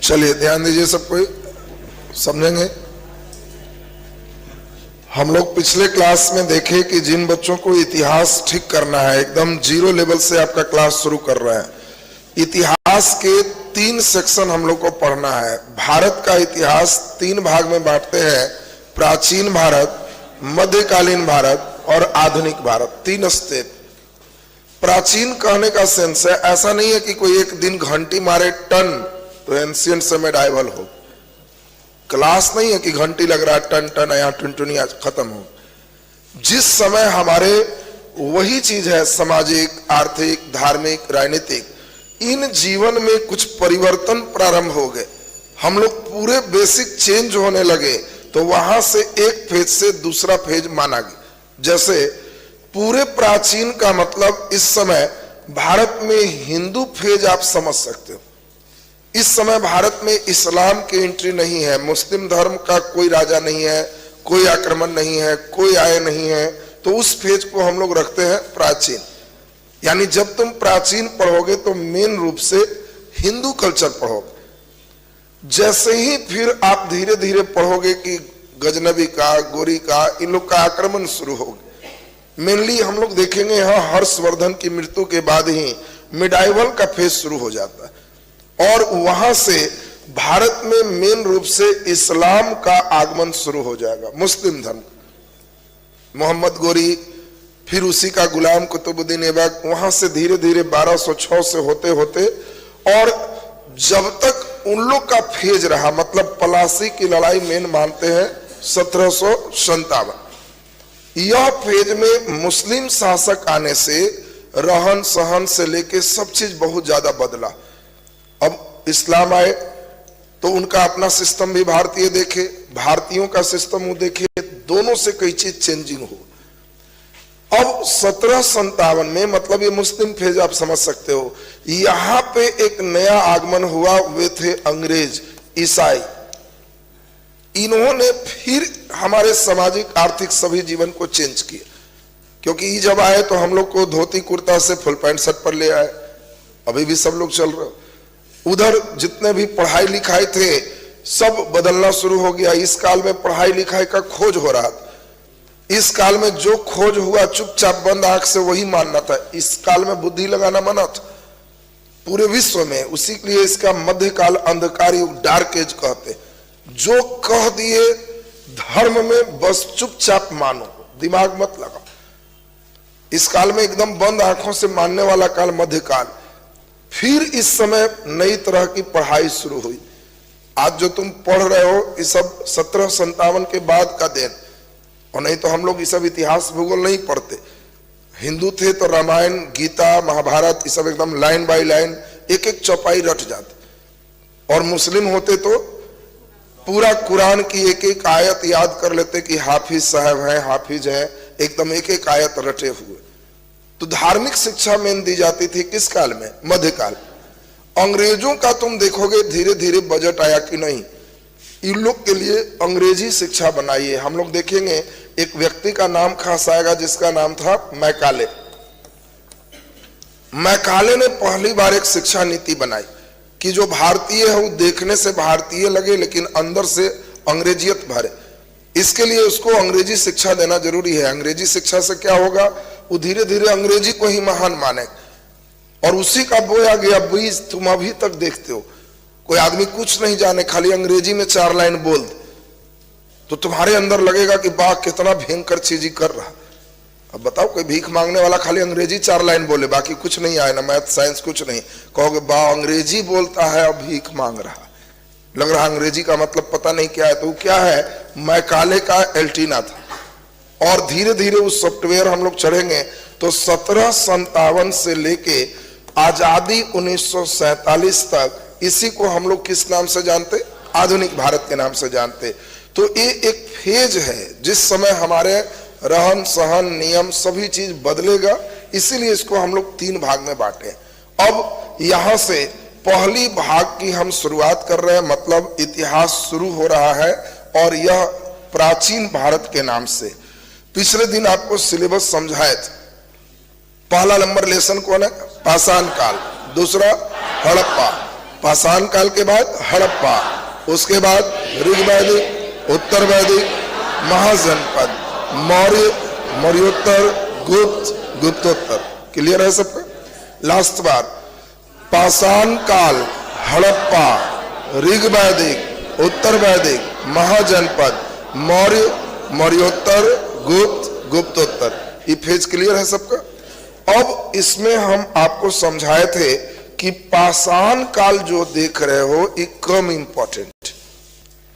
चलिए ध्यान दीजिए, सब कोई समझेंगे। हम लोग पिछले क्लास में देखे कि जिन बच्चों को इतिहास ठीक करना है, एकदम जीरो लेवल से आपका क्लास शुरू कर रहे हैं। इतिहास के 3 सेक्शन हम लोग को पढ़ना है। भारत का इतिहास 3 भाग में बांटते हैं: प्राचीन भारत, मध्यकालीन भारत और आधुनिक भारत। 3 स्टेप। प्राचीन कहने का सेंस है, ऐसा नहीं है कि कोई एक दिन घंटी मारे टन तो एंशियंट से मेडाइवल हो। क्लास नहीं है कि घंटी लग रहा है टन टन या टुनटुनिया खत्म हो। जिस समय हमारे वही चीज है, सामाजिक, आर्थिक, धार्मिक, राजनीतिक, इन जीवन में कुछ परिवर्तन प्रारंभ हो गए, हम लोग पूरे बेसिक चेंज होने लगे, तो वहां से एक फेज से दूसरा फेज माना गया। जैसे पूरे प्राचीन का मतलब इस समय भारत में हिंदू फेज आप समझ सकते हो। इस समय भारत में इस्लाम की एंट्री नहीं है, मुस्लिम धर्म का कोई राजा नहीं है, कोई आक्रमण नहीं है, कोई आय नहीं है, तो उस फेज को हम लोग रखते हैं प्राचीन। यानी जब तुम प्राचीन पढ़ोगे तो मेन रूप से हिंदू कल्चर पढ़ोगे। जैसे ही फिर आप धीरे धीरे पढ़ोगे कि गजनबी का, गोरी का, इन लोग का आक्रमण शुरू होगा। मेनली हम लोग देखेंगे यहाँ हर्षवर्धन की मृत्यु के बाद ही मिडाइवल का फेज शुरू हो जाता है, और वहां से भारत में मेन रूप से इस्लाम का आगमन शुरू हो जाएगा, मुस्लिम धर्म। मोहम्मद गोरी, फिर उसी का गुलाम कुतुबुद्दीन ऐबक, वहां से धीरे धीरे 1206 से होते होते, और जब तक उन लोग का फेज रहा, मतलब पलासी की लड़ाई मेन मानते हैं 1757। यह फेज में मुस्लिम शासक आने से रहन सहन से लेके सब चीज बहुत ज्यादा बदला। अब इस्लाम आए तो उनका अपना सिस्टम भी भारतीय देखे, भारतीयों का सिस्टम वो देखे, दोनों से कई चीज चेंजिंग हो। अब 1757 में, मतलब ये मुस्लिम फेज आप समझ सकते हो, यहां पे एक नया आगमन हुआ। वे थे अंग्रेज, ईसाई। इन्होंने फिर हमारे सामाजिक, आर्थिक सभी जीवन को चेंज किया, क्योंकि ये जब आए तो हम लोग को धोती कुर्ता से फुल पैंट शर्ट पर ले आए। अभी भी सब लोग चल रहे। उधर जितने भी पढ़ाई लिखाई थे सब बदलना शुरू हो गया। इस काल में पढ़ाई लिखाई का खोज हो रहा था। इस काल में जो खोज हुआ चुपचाप बंद आंख से वही मानना था। इस काल में बुद्धि लगाना मना था पूरे विश्व में। उसी के लिए इसका मध्यकाल, अंधकार युग, डार्क एज कहते। जो कह दिए धर्म में बस चुपचाप मानो, दिमाग मत लगाओ। इस काल में एकदम बंद आंखों से मानने वाला काल मध्यकाल। फिर इस समय नई तरह की पढ़ाई शुरू हुई। आज जो तुम पढ़ रहे हो ये सब 1757 के बाद का देन, और नहीं तो हम लोग ये सब इतिहास भूगोल नहीं पढ़ते। हिंदू थे तो रामायण, गीता, महाभारत, ये सब एकदम लाइन बाय लाइन एक एक चौपाई रट जाते। और मुस्लिम होते तो पूरा कुरान की एक एक आयत याद कर लेते कि हाफिज साहब हैं, हाफिज हैं, एकदम एक एक आयत रटे हुए। तो धार्मिक शिक्षा मेन दी जाती थी किस काल में? मध्यकाल। अंग्रेजों का तुम देखोगे धीरे धीरे बजट आया कि नहीं, इन लोग के लिए अंग्रेजी शिक्षा बनाई है। हम लोग देखेंगे एक व्यक्ति का नाम खास आएगा जिसका नाम था मैकाले। मैकाले ने पहली बार एक शिक्षा नीति बनाई कि जो भारतीय है वो देखने से भारतीय लगे लेकिन अंदर से अंग्रेजियत भरे। इसके लिए उसको अंग्रेजी शिक्षा देना जरूरी है। अंग्रेजी शिक्षा से क्या होगा, वो धीरे धीरे अंग्रेजी को ही महान माने। और उसी का बोया गया बीज तुम अभी तक देखते हो। कोई आदमी कुछ नहीं जाने, खाली अंग्रेजी में 4 लाइन बोल दे तो तुम्हारे अंदर लगेगा कि वाह कितना भयंकर चीज ही कर रहा। अब बताओ, कोई भीख मांगने वाला खाली अंग्रेजी 4 लाइन बोले, बाकी कुछ नहीं आए, ना मैथ साइंस कुछ नहीं, कहोगे वाह अंग्रेजी बोलता है अब भीख मांग रहा, लग रहा अंग्रेजी का मतलब पता नहीं क्या है। तो क्या है, मैकाले का एल्टीना था। और धीरे धीरे उस सॉफ्टवेयर हम लोग चढ़ेंगे तो 1757 से लेके आजादी 1947 तक इसी को हम लोग किस नाम से जानते? आधुनिक भारत के नाम से जानते। तो ये एक फेज है जिस समय हमारे रहन सहन, नियम, सभी चीज बदलेगा। इसीलिए इसको हम लोग 3 भाग में बांटे। अब यहां से पहली भाग की हम शुरुआत कर रहे हैं, मतलब इतिहास शुरू हो रहा है, और यह प्राचीन भारत के नाम से। पिछले दिन आपको सिलेबस समझाए थे। पहला नंबर लेसन कौन है? पाषाण काल, दूसरा हड़प्पा, पाषाण काल के बाद हड़प्पा, उसके बाद ऋग वैदिक, उत्तर वैदिक, महाजनपद, मौर्य, मौर्योत्तर, गुप्त, गुप्तोत्तर। क्लियर है सबका? लास्ट बार, पाषाण काल, हड़प्पा, ऋग वैदिक, उत्तर वैदिक, महाजनपद, मौर्य, मौर्योत्तर, गुप्त, गुप्तोत्तर। ये फेज क्लियर है सबका? अब इसमें हम आपको समझाए थे कि पाषाण काल जो देख रहे हो ये कम इंपॉर्टेंट,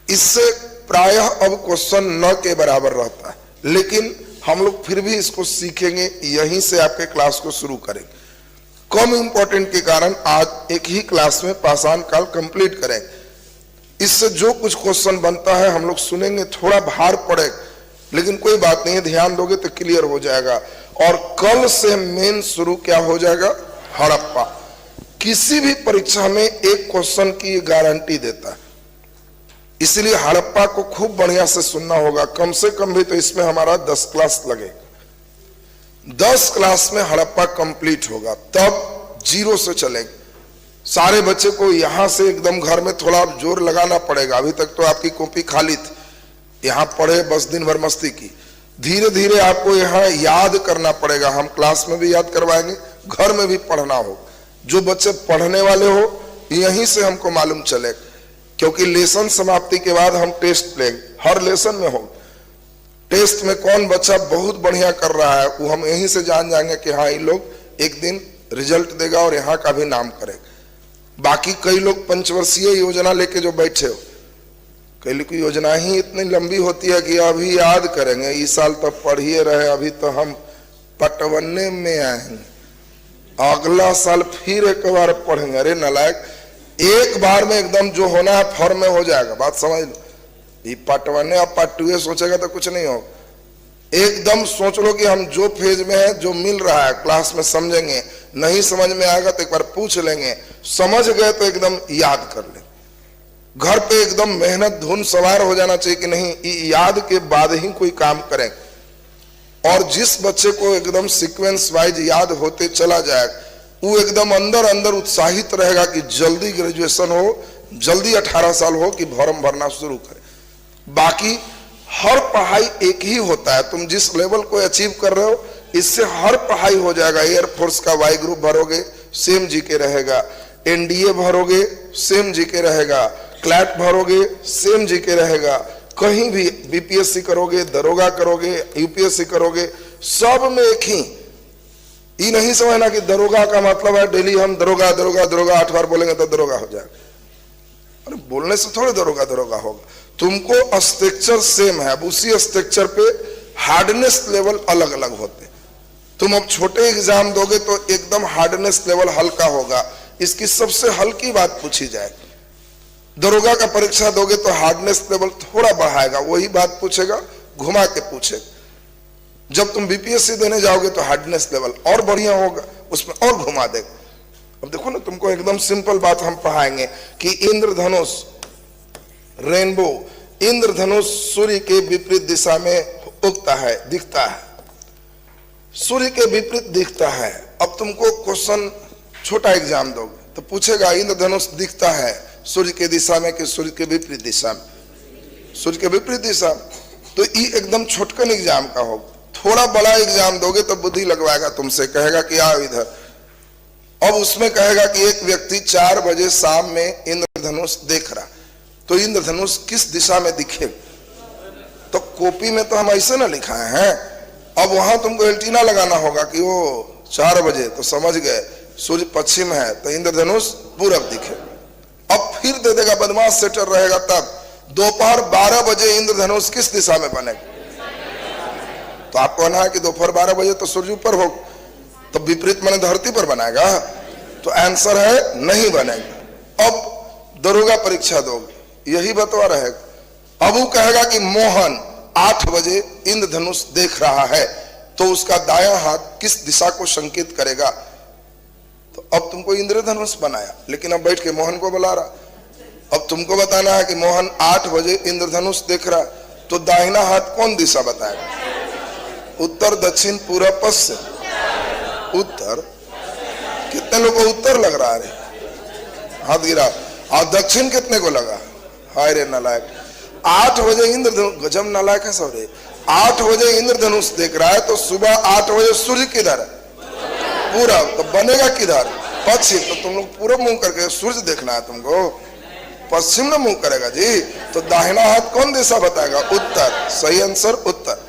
इससे प्रायः अब क्वेश्चन न के बराबर रहता है, लेकिन हम लोग फिर भी इसको सीखेंगे, यहीं से आपके क्लास को शुरू करेंगे। कम इंपॉर्टेंट के कारण आज एक ही क्लास में पाषाण काल कंप्लीट करेंगे। इससे जो कुछ क्वेश्चन बनता है हम लोग सुनेंगे, थोड़ा भार पड़ेगा, लेकिन कोई बात नहीं है, ध्यान दोगे तो क्लियर हो जाएगा। और कल से मेन शुरू क्या हो जाएगा? हड़प्पा। किसी भी परीक्षा में एक क्वेश्चन की गारंटी देता है, इसलिए हड़प्पा को खूब बढ़िया से सुनना होगा। कम से कम भी तो इसमें हमारा 10 क्लास लगेगा। 10 क्लास में हड़प्पा कंप्लीट होगा, तब जीरो से चलेगा। सारे बच्चे को यहां से एकदम घर में थोड़ा जोर लगाना पड़ेगा। अभी तक तो आपकी कॉपी खाली थी, यहां पढ़े बस दिन भर मस्ती की। धीरे धीरे आपको यहाँ याद करना पड़ेगा। हम क्लास में भी याद करवाएंगे, घर में भी पढ़ना हो। जो बच्चे पढ़ने वाले हो यहीं से हमको मालूम चले, क्योंकि लेसन समाप्ति के बाद हम टेस्ट लेंगे, हर लेसन में हो। टेस्ट में कौन बच्चा बहुत बढ़िया कर रहा है वो हम यहीं से जान जाएंगे कि हाँ ये लोग एक दिन रिजल्ट देगा और यहाँ का भी नाम करेगा। बाकी कई लोग पंचवर्षीय योजना लेके जो बैठे हो, कई लोग की योजना ही इतनी लंबी होती है कि अभी याद करेंगे, इस साल तो पढ़िए रहे, अभी तो हम पटवने में आएंगे, अगला साल फिर एक बार पढ़ेंगे। अरे नालायक, एक बार में एकदम जो होना है फॉर्म में हो जाएगा। बात समझ लो, ये पटवने और पटुए सोचेगा तो कुछ नहीं होगा। एकदम सोच लो कि हम जो फेज में है, जो मिल रहा है क्लास में समझेंगे, नहीं समझ में आएगा तो एक बार पूछ लेंगे, समझ गए तो एकदम याद कर लेंगे। घर पे एकदम मेहनत धुन सवार हो जाना चाहिए कि नहीं याद के बाद ही कोई काम करें। और जिस बच्चे को एकदम सीक्वेंस वाइज याद होते चला जाए, वो एकदम अंदर अंदर उत्साहित रहेगा कि जल्दी ग्रेजुएशन हो, जल्दी 18 साल हो कि फॉर्म भरना शुरू करे। बाकी हर पढ़ाई एक ही होता है, तुम जिस लेवल को अचीव कर रहे हो इससे हर पढ़ाई हो जाएगा। एयरफोर्स का वाई ग्रुप भरोगे सेम जीके रहेगा, एनडीए भरोगे सेम जीके रहेगा, क्लैट भरोगे सेम जीके रहेगा, कहीं भी बीपीएससी करोगे, दरोगा करोगे, यूपीएससी करोगे, सब में एक ही। ये नहीं समझना कि दरोगा का मतलब है डेली हम दरोगा दरोगा दरोगा 8 बार बोलेंगे तो दरोगा हो जाएगा। अरे बोलने से थोड़े दरोगा दरोगा होगा। तुमको स्ट्रक्चर सेम है, अब उसी स्ट्रक्चर पे हार्डनेस लेवल अलग अलग होते। तुम अब छोटे एग्जाम दोगे तो एकदम हार्डनेस लेवल हल्का होगा, इसकी सबसे हल्की बात पूछी जाए। दरोगा का परीक्षा दोगे तो हार्डनेस लेवल थोड़ा बढ़ाएगा, वही बात पूछेगा, घुमा के पूछेगा। जब तुम बीपीएससी देने जाओगे तो हार्डनेस लेवल और बढ़िया होगा, उसमें और घुमा देगा। अब देखो ना, तुमको एकदम सिंपल बात हम पढ़ाएंगे कि इंद्रधनुष रेनबो, इंद्रधनुष सूर्य के विपरीत दिशा में उगता है, दिखता है, सूर्य के विपरीत दिखता है। अब तुमको क्वेश्चन छोटा एग्जाम दोगे तो पूछेगा इंद्रधनुष दिखता है सूर्य के दिशा में कि सूर्य के विपरीत दिशा में? सूर्य के विपरीत दिशा। तो ये एकदम छोटकन एग्जाम का होगा। थोड़ा बड़ा एग्जाम दोगे तो बुद्धि लगवाएगा तुमसे, कहेगा कि आओ इधर। अब उसमें कहेगा कि एक व्यक्ति 4 बजे शाम में इंद्रधनुष देख रहा, तो इंद्रधनुष किस दिशा में दिखे? तो कॉपी में तो हम ऐसे ना लिखाए हैं। अब वहां तुमको एल्टीना लगाना होगा कि वो 4 बजे, तो समझ गए सूर्य पश्चिम है तो इंद्रधनुष पूरब दिखे। अब फिर दे देगा, बदमाश सेटर रहेगा, तब दोपहर 12 बजे इंद्रधनुष किस दिशा में बनेगा? तो आपको कहना है कि दोपहर 12 बजे तो सूर्य ऊपर हो, तो विपरीत माने धरती पर बनाएगा, तो आंसर है नहीं बनेगा। अब दरोगा परीक्षा दोगे, यही बतवा रहेगा। अब वो कहेगा कि मोहन 8 बजे इंद्रधनुष देख रहा है, तो उसका दायां हाथ किस दिशा को संकेत करेगा? तो अब तुमको इंद्रधनुष बनाया, लेकिन अब बैठ के मोहन को बुला रहा। अब तुमको बताना है कि मोहन 8 बजे इंद्रधनुष देख रहा, तो दाहिना हाथ कौन दिशा बताएगा? उत्तर, दक्षिण, पूरब, पश्चिम। उत्तर। कितने लोगों को उत्तर लग रहा है? हाथ गिरा। और दक्षिण कितने को लगा? हाय रे नालायक। 8 बजे इंद्रधनुष, गजब नालायक है सौरे। 8 बजे इंद्रधनुष देख रहा है तो सुबह 8 बजे सूर्य किधर है? पूरब। तो बनेगा किधर? पश्चिम। तो तुम लोग पूरब मुंह करके सूर्य देखना है तुमको, पश्चिम में मुंह करेगा जी। तो दाहिना हाथ कौन दिशा बताएगा? उत्तर। सही आंसर उत्तर।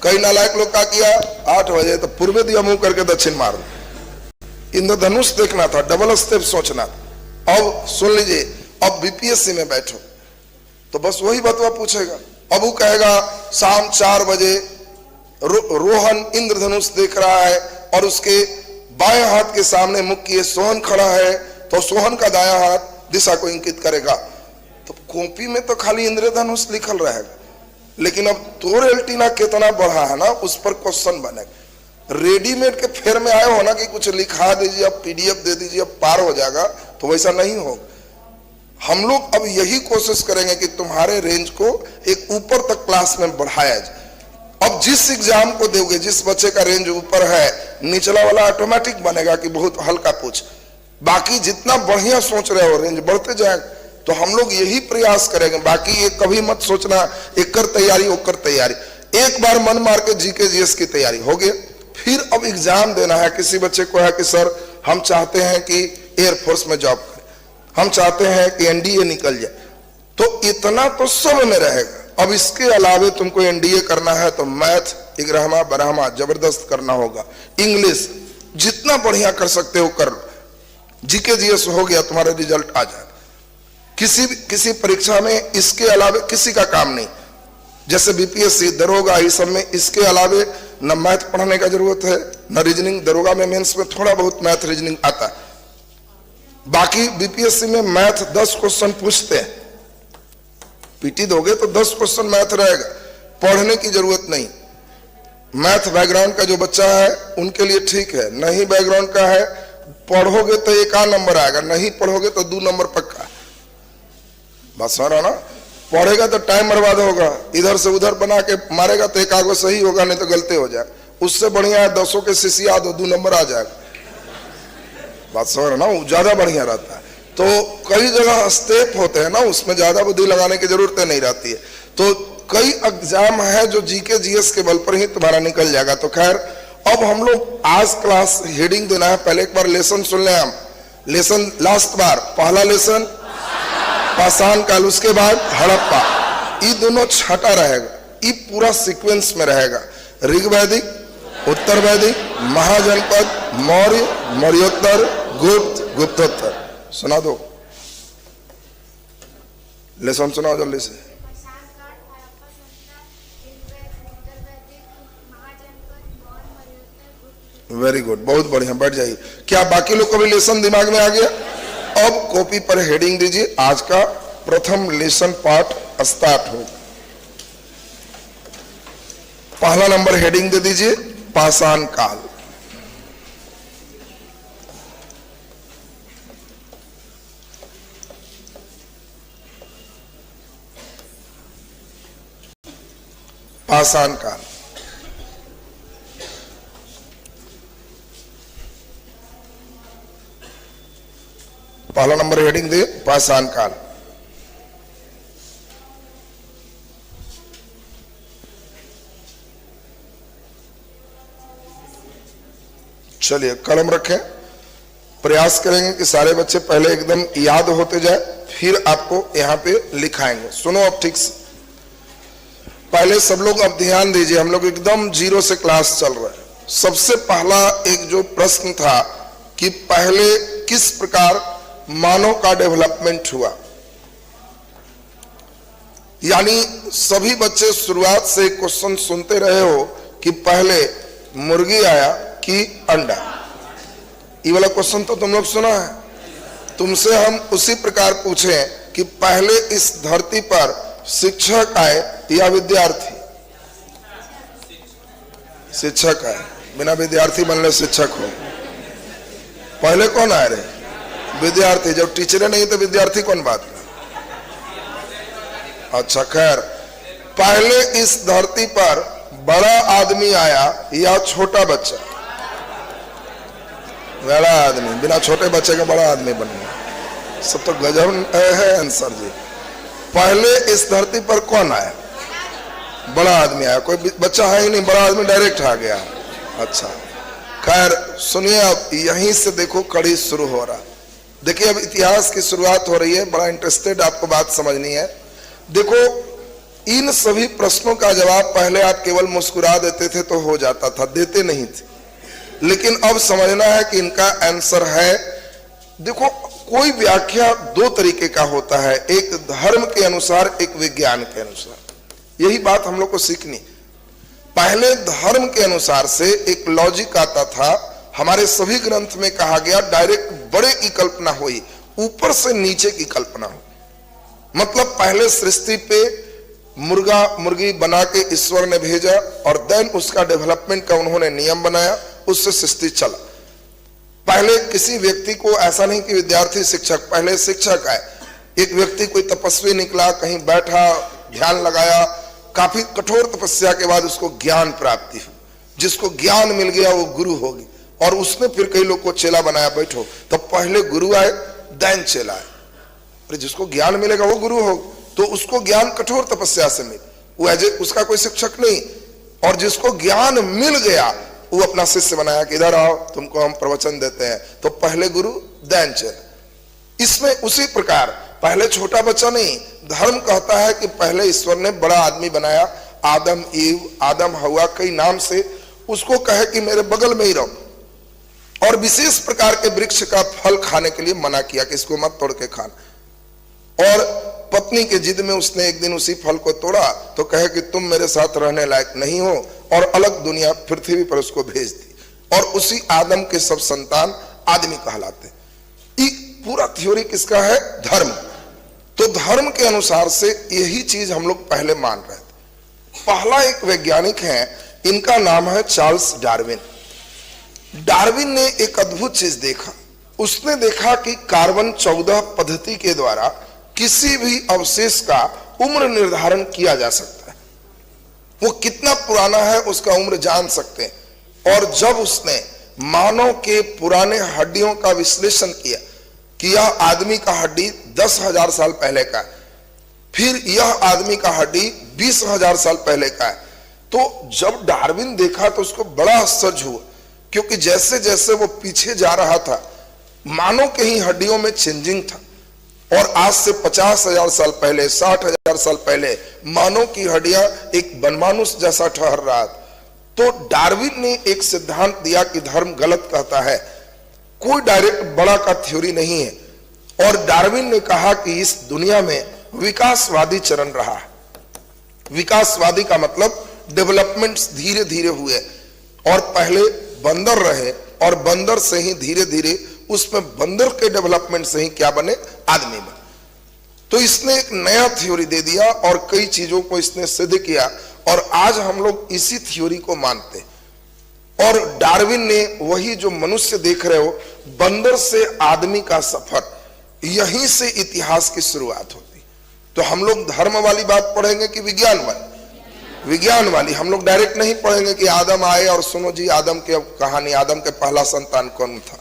कई नालायक लोग क्या किया, 8 बजे तो पूर्व दिया मुंह करके दक्षिण मार दो। इंद्रधनुष देखना था, डबल स्टेप सोचना था। अब सुन लीजिए, अब बीपीएससी में बैठो तो बस वही बतवा पूछेगा। अब वो कहेगा शाम 4 बजे रोहन इंद्रधनुष देख रहा है और उसके बाएं हाथ के सामने मुख किए सोहन खड़ा है, तो सोहन का दायां हाथ दिशा को इंकित करेगा। तो कॉपी में तो खाली इंद्रधनुष लिखल रहेगा, लेकिन अब तोर एल्टीना कितना बढ़ा है ना, उस पर क्वेश्चन बनेगा। रेडीमेड के फेर में आए हो ना कि कुछ लिखा दीजिए, अब पीडीएफ दे दीजिए, अब पार हो जाएगा, तो वैसा नहीं होगा। हम लोग अब यही कोशिश करेंगे कि तुम्हारे रेंज को एक ऊपर तक क्लास में बढ़ाया जाए। अब जिस एग्जाम को दोगे, जिस बच्चे का रेंज ऊपर है, निचला वाला ऑटोमेटिक बनेगा कि बहुत हल्का पूछ। बाकी जितना बढ़िया सोच रहे हो रेंज बढ़ते जाएगा। तो हम लोग यही प्रयास करेंगे। बाकी ये कभी मत सोचना एक कर तैयारी वो कर तैयारी। एक बार मन मार के जीके जीएस की तैयारी हो गई, फिर अब एग्जाम देना है। किसी बच्चे को है कि सर हम चाहते हैं कि एयरफोर्स में जॉब करें, हम चाहते हैं कि एनडीए निकल जाए, तो इतना तो सब में रहेगा। अब इसके अलावे तुमको एनडीए करना है तो मैथ 11वां 12वां जबरदस्त करना होगा। इंग्लिश जितना बढ़िया कर सकते हो कर लो। जीके जीएस हो गया, तुम्हारा रिजल्ट आ जाएगा। किसी परीक्षा में इसके अलावे किसी का काम नहीं। जैसे बीपीएससी दरोगा, इस सब में इसके अलावे न मैथ पढ़ने का जरूरत है न रीजनिंग। दरोगा में मेंस में थोड़ा बहुत मैथ रीजनिंग आता है। बाकी बीपीएससी में मैथ 10 क्वेश्चन पूछते हैं, पीटी दोगे तो 10 क्वेश्चन मैथ रहेगा, पढ़ने की जरूरत नहीं। मैथ बैकग्राउंड का जो बच्चा है उनके लिए ठीक है, नहीं बैकग्राउंड का है पढ़ोगे तो 1 नंबर आएगा, नहीं पढ़ोगे तो 2 नंबर पक्का। बात समझ रहा ना? पढ़ेगा तो टाइम बर्बाद होगा, इधर से उधर बना के मारेगा तो 1 आगो सही होगा, नहीं तो गलती हो जाए। उससे बढ़िया है 10 के सीसी याद हो, 2 नंबर आ जाएगा। बात समझ रहा ना? वो ज्यादा बढ़िया रहता है। तो कई जगह स्टेप होते हैं ना, उसमें ज्यादा बुद्धि लगाने की जरूरत नहीं रहती है। तो कई एग्जाम है जो जीके जीएस के बल पर ही तुम्हारा निकल जाएगा। तो खैर अब हम लोग आज क्लास हेडिंग देना है। पहले एक बार लेसन सुन लें हम। लेसन लास्ट बार पहला लेसन पाषाण काल, उसके बाद हड़प्पा। ये दोनों छठा रहेगा, ये पूरा सीक्वेंस में रहेगा। ऋग्वैदिक, उत्तर वैदिक, महाजनपद, मौर्य, मौर्योत्तर, गुप्त, गुप्तोत्तर। सुना दो, लेसन सुनाओ जल्दी से। वेरी गुड, बहुत बढ़िया, बैठ जाइए। क्या बाकी लोग को भी लेसन दिमाग में आ गया? अब कॉपी पर हेडिंग दीजिए। आज का प्रथम लेसन पार्ट स्टार्ट हो। पहला नंबर हेडिंग दे दीजिए, पाषाण काल। पाषाण काल। पहला नंबर हेडिंग दे, पाषाण काल। चलिए कलम रखें। प्रयास करेंगे कि सारे बच्चे पहले एकदम याद होते जाए, फिर आपको यहां पे लिखाएंगे। सुनो अब ठीक से। पहले सब लोग अब ध्यान दीजिए, हम लोग एकदम 0 से क्लास चल रहा है। सबसे पहला एक जो प्रश्न था कि पहले किस प्रकार मानव का डेवलपमेंट हुआ। यानी सभी बच्चे शुरुआत से क्वेश्चन सुनते रहे हो कि पहले मुर्गी आया कि अंडा। ये वाला क्वेश्चन तो तुम लोग सुना है। तुमसे हम उसी प्रकार पूछें कि पहले इस धरती पर शिक्षक आए या विद्यार्थी? शिक्षक आए। बिना विद्यार्थी बनले शिक्षक हो। पहले कौन आए रे? विद्यार्थी। जब टीचरें नहीं तो विद्यार्थी कौन बात कर? अच्छा खैर, पहले इस धरती पर बड़ा आदमी आया या छोटा बच्चा? बड़ा आदमी। बिना छोटे बच्चे का बड़ा आदमी बनना। सब तो गजब है आंसर जी। पहले इस धरती पर कौन आया? बड़ा आदमी आया। कोई बच्चा है ही नहीं, बड़ा आदमी डायरेक्ट आ गया। अच्छा, खैर सुनिए, अब यहीं से देखो कड़ी शुरू हो रहा। देखिए अब इतिहास की शुरुआत हो रही है। बड़ा इंटरेस्टेड, आपको बात समझनी है। देखो इन सभी प्रश्नों का जवाब पहले आप केवल मुस्कुरा देते थे तो हो जाता था, देते नहीं थे, लेकिन अब समझना है कि इनका आंसर है। देखो कोई व्याख्या दो तरीके का होता है, एक धर्म के अनुसार, एक विज्ञान के अनुसार। यही बात हम लोग को सीखनी। पहले धर्म के अनुसार से एक लॉजिक आता था। हमारे सभी ग्रंथ में कहा गया डायरेक्ट बड़े की कल्पना हुई, ऊपर से नीचे की कल्पना हुई। मतलब पहले सृष्टि पे मुर्गा मुर्गी बना के ईश्वर ने भेजा और देन उसका डेवलपमेंट का उन्होंने नियम बनाया, उससे सृष्टि चला। पहले किसी व्यक्ति को ऐसा नहीं कि विद्यार्थी शिक्षक, पहले शिक्षक है। एक व्यक्ति कोई तपस्वी निकला, कहीं बैठा, ध्यान लगाया, काफी कठोर तपस्या के बाद उसको ज्ञान प्राप्ति हुई। जिसको ज्ञान मिल गया वो गुरु होगी, और उसने फिर कई लोग को चेला बनाया। बैठो, तो पहले गुरु आए, देन चेला आए। जिसको ज्ञान मिलेगा वो गुरु होगा, तो उसको ज्ञान कठोर तपस्या से मिले, वो एज उसका कोई शिक्षक नहीं। और जिसको ज्ञान मिल गया वो अपना शिष्य बनाया कि इधर आओ, तुमको हम प्रवचन देते हैं। तो पहले गुरु देन चेला। इसमें उसी प्रकार पहले छोटा बच्चा नहीं, धर्म कहता है कि पहले ईश्वर ने बड़ा आदमी बनाया, आदम ईव, आदम हवा, कई नाम से उसको कहे कि मेरे बगल में ही रहो, और विशेष प्रकार के वृक्ष का फल खाने के लिए मना किया कि इसको मत तोड़ के खाना। और पत्नी के जिद में उसने एक दिन उसी फल को तोड़ा, तो कहे कि तुम मेरे साथ रहने लायक नहीं हो, और अलग दुनिया पृथ्वी पर उसको भेज दी। और उसी आदम के सब संतान आदमी कहलाते। ये पूरा थ्योरी किसका है? धर्म। तो धर्म के अनुसार से यही चीज हम लोग पहले मान रहे थे। पहला एक वैज्ञानिक है, इनका नाम है चार्ल्स डार्विन। डार्विन ने एक अद्भुत चीज देखा। उसने देखा कि कार्बन 14 पद्धति के द्वारा किसी भी अवशेष का उम्र निर्धारण किया जा सकता है। वो कितना पुराना है उसका उम्र जान सकते हैं। और जब उसने मानव के पुराने हड्डियों का विश्लेषण किया कि यह आदमी का हड्डी 10,000 साल पहले का है, फिर यह आदमी का हड्डी 20,000 साल पहले का है, तो जब डार्विन देखा तो उसको बड़ा आश्चर्य हुआ, क्योंकि जैसे जैसे वो पीछे जा रहा था मानव के ही हड्डियों में चेंजिंग था। और आज से 50,000 साल पहले, 60,000 साल पहले मानव की हड्डियां एक वनमानुष जैसा ठहर रहा था। तो डार्विन ने एक सिद्धांत दिया कि धर्म गलत कहता है, कोई डायरेक्ट बड़ा का थ्योरी नहीं है। और डार्विन ने कहा कि इस दुनिया में विकासवादी चरण रहा है। विकासवादी का मतलब डेवलपमेंट्स धीरे धीरे हुए, और पहले बंदर रहे, और बंदर से ही धीरे धीरे उसमें बंदर के डेवलपमेंट से ही क्या बने? आदमी बने। तो इसने एक नया थ्योरी दे दिया और कई चीजों को इसने सिद्ध किया, और आज हम लोग इसी थ्योरी को मानते हैं। और डार्विन ने वही जो मनुष्य देख रहे हो, बंदर से आदमी का सफर, यहीं से इतिहास की शुरुआत होती। तो हम लोग धर्म वाली बात पढ़ेंगे कि विज्ञान वाली? विज्ञान वाली। हम लोग डायरेक्ट नहीं पढ़ेंगे कि आदम आए और सुनो जी आदम की कहानी, आदम के पहला संतान कौन था,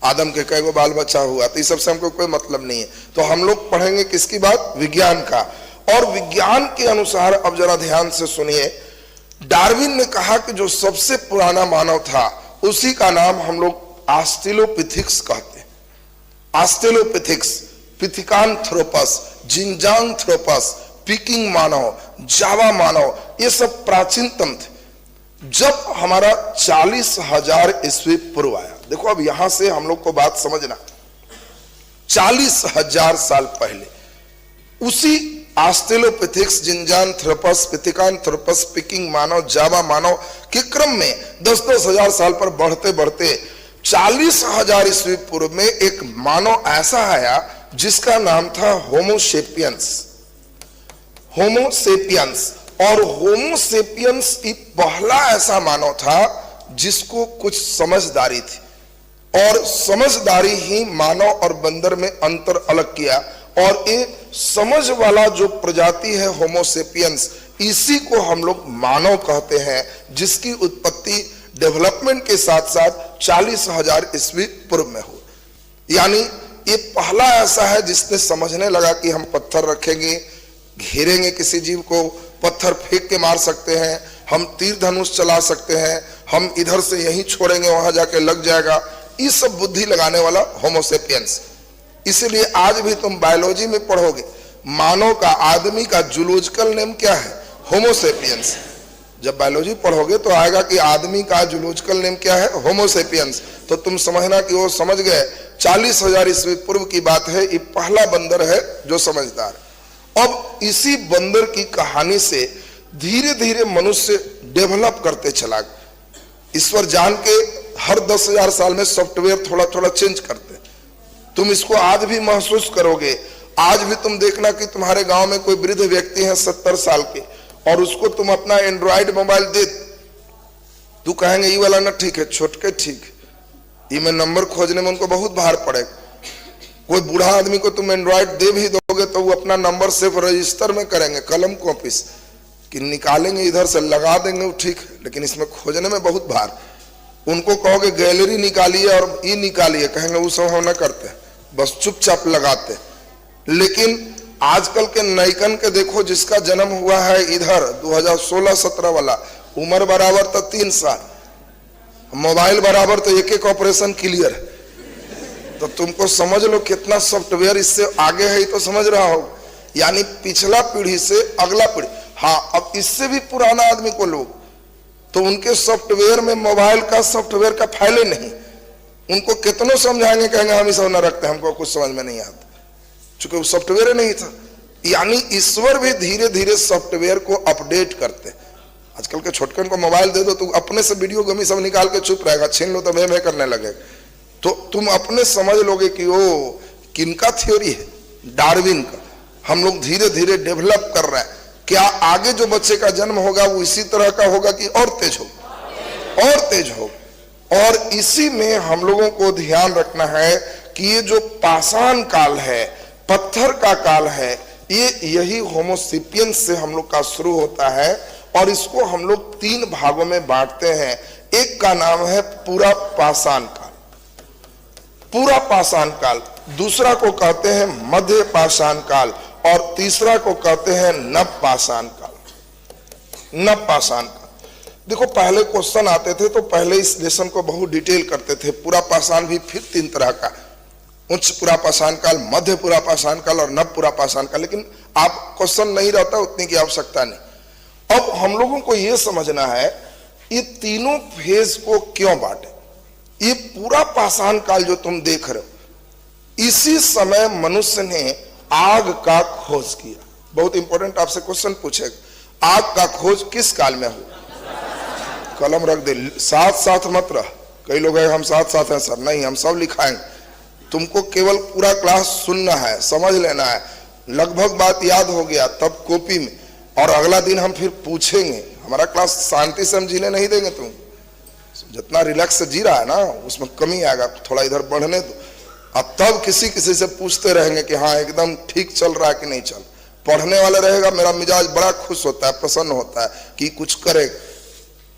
आदम के कई गो बाल बच्चा हुआ, तो इस सबसे हमको कोई मतलब नहीं है। तो हम लोग पढ़ेंगे किसकी बात? विज्ञान का। और विज्ञान के अनुसार अब जरा ध्यान से सुनिए, डार्विन ने कहा कि जो सबसे पुराना मानव था उसी का नाम हम लोग ऑस्ट्रेलोपिथेक्स कहते हैं। ऑस्ट्रेलोपिथेक्स, पिथिकांथ्रोपस, जिंजांथ्रोपस, पिकिंग मानव, जावा मानव, ये सब प्राचीनतम थे। जब हमारा 40,000 ईस्वी पूर्व आया, देखो अब यहां से हम लोग को बात समझना, 40,000 साल पहले उसी ऑस्ट्रेलोपिथेक्स, जिंजांथ्रोपस, पिथिकांथ्रोपस, पिकिंग मानव, जावा मानव के क्रम में 10-10 हजार साल पर बढ़ते बढ़ते 40,000 ईस्वी पूर्व में एक मानव ऐसा आया जिसका नाम था होमोसेपियंस। होमोसेपियंस। और होमोसेपियंस एक पहला ऐसा मानव था जिसको कुछ समझदारी थी, और समझदारी ही मानव और बंदर में अंतर अलग किया। और ये समझ वाला जो प्रजाति है होमोसेपियंस, इसी को हम लोग मानव कहते हैं, जिसकी उत्पत्ति डेवलपमेंट के साथ साथ 40,000 ईस्वी पूर्व में हुई। यानी ये पहला ऐसा है जिसने समझने लगा कि हम पत्थर रखेंगे, घेरेंगे किसी जीव को, पत्थर फेंक के मार सकते हैं, हम तीर धनुष चला सकते हैं, हम इधर से यहीं छोड़ेंगे वहां जाके लग जाएगा, ये सब बुद्धि लगाने वाला होमोसेपियंस। इसलिए आज भी तुम बायोलॉजी में पढ़ोगे, मानव का, आदमी का जूलॉजिकल नेम क्या है? होमोसेपियंस। जब बायोलॉजी पढ़ोगे तो आएगा कि आदमी का जूलॉजिकल नेम क्या है? होमोसेपियंस। तो तुम समझना कि वो समझ गए 40,000 ईस्वी पूर्व की बात है, ये पहला बंदर है जो समझदार। अब इसी बंदर की कहानी से धीरे धीरे मनुष्य डेवलप करते चला। ईश्वर जान के हर 10,000 साल में सॉफ्टवेयर थोड़ा थोड़ा चेंज करते। तुम इसको आज भी महसूस करोगे। आज भी तुम देखना कि तुम्हारे गांव में कोई वृद्ध व्यक्ति है 70 साल के, और उसको तुम अपना एंड्रॉइड मोबाइल दे, तू कहेंगे ये वाला ना ठीक है, छोटके ठीक, ये में नंबर खोजने में उनको बहुत भार पड़ेगा। कोई बूढ़ा आदमी को तुम एंड्रॉइड दे भी दोगे तो वो अपना नंबर सिर्फ रजिस्टर में करेंगे, कलम कॉपी कि निकालेंगे इधर से लगा देंगे, वो ठीक है, लेकिन इसमें खोजने में बहुत भार। उनको कहोगे गैलरी निकालिए और ये निकालिए, कहेंगे वो सब हम न करते, बस चुपचाप लगाते। लेकिन आजकल के नैकन के देखो, जिसका जन्म हुआ है इधर 2016-17 वाला, उम्र बराबर तो 3 साल, मोबाइल बराबर तो एक ऑपरेशन क्लियर है। तो तुमको समझ लो कितना सॉफ्टवेयर इससे आगे है, तो समझ रहा हो। यानी पिछला पीढ़ी से अगला पीढ़ी। हाँ, अब इससे भी पुराना आदमी को लोग तो उनके सॉफ्टवेयर में मोबाइल का सॉफ्टवेयर का फाइल नहीं, उनको कितनों समझाएंगे, कहेंगे हम इस न रखते, हमको कुछ समझ में नहीं आता, चूंकि वो सॉफ्टवेयर नहीं था। यानी ईश्वर भी धीरे धीरे सॉफ्टवेयर को अपडेट करते। आजकल के छोटकन को मोबाइल दे दो तो अपने से वीडियो गमी सब निकाल के चुप रहेगा, छीन लो तो मैं करने लगे। तो तुम अपने समझ लोगे कि वो किनका थ्योरी है? डार्विन का। हम लोग धीरे धीरे डेवलप कर रहे हैं। क्या आगे जो बच्चे का जन्म होगा वो इसी तरह का होगा कि और तेज हो, और तेज हो? और इसी में हम लोगों को ध्यान रखना है कि ये जो पाषाण काल है, पत्थर का काल है, ये यही होमोसेपियंस से हम लोग का शुरू होता है। और इसको हम लोग 3 भागों में बांटते हैं। एक का नाम है पूरा पाषाण काल, पूरा पाषाण काल। दूसरा को कहते हैं मध्य पाषाण काल, और तीसरा को कहते हैं नव पाषाण काल। नव पाषाण काल। देखो, पहले क्वेश्चन आते थे तो पहले इस लेसन को बहुत डिटेल करते थे। पूरा पाषाण भी फिर 3 तरह का, उच्च पूरा पाषाण काल, मध्य पूरा पाषाण काल और नव पूरा पाषाण काल। लेकिन आप क्वेश्चन नहीं रहता, उतनी की आवश्यकता नहीं। अब हम लोगों को यह समझना है ये तीनों फेज को क्यों बांटे। ये पूरा पाषाण काल जो तुम देख रहे हो, इसी समय मनुष्य ने आग का खोज किया। बहुत इंपॉर्टेंट आपसे क्वेश्चन पूछेगा, आग का खोज किस काल में हुआ? कलम रख दे, साथ साथ मत रह। कई लोग हैं हम साथ साथ हैं सर, नहीं, हम सब लिखाएंगे। तुमको केवल पूरा क्लास सुनना है, समझ लेना है, लगभग बात याद हो गया तब कॉपी में, और अगला दिन हम फिर पूछेंगे। हमारा क्लास शांति से हम जीने नहीं देंगे। तुम जितना रिलैक्स से जी रहा है ना, उसमें कमी आएगा, थोड़ा इधर बढ़ने दो। अब तब किसी किसी से पूछते रहेंगे कि हाँ एकदम ठीक चल रहा है कि नहीं चल। पढ़ने वाला रहेगा, मेरा मिजाज बड़ा खुश होता है, प्रसन्न होता है कि कुछ करे।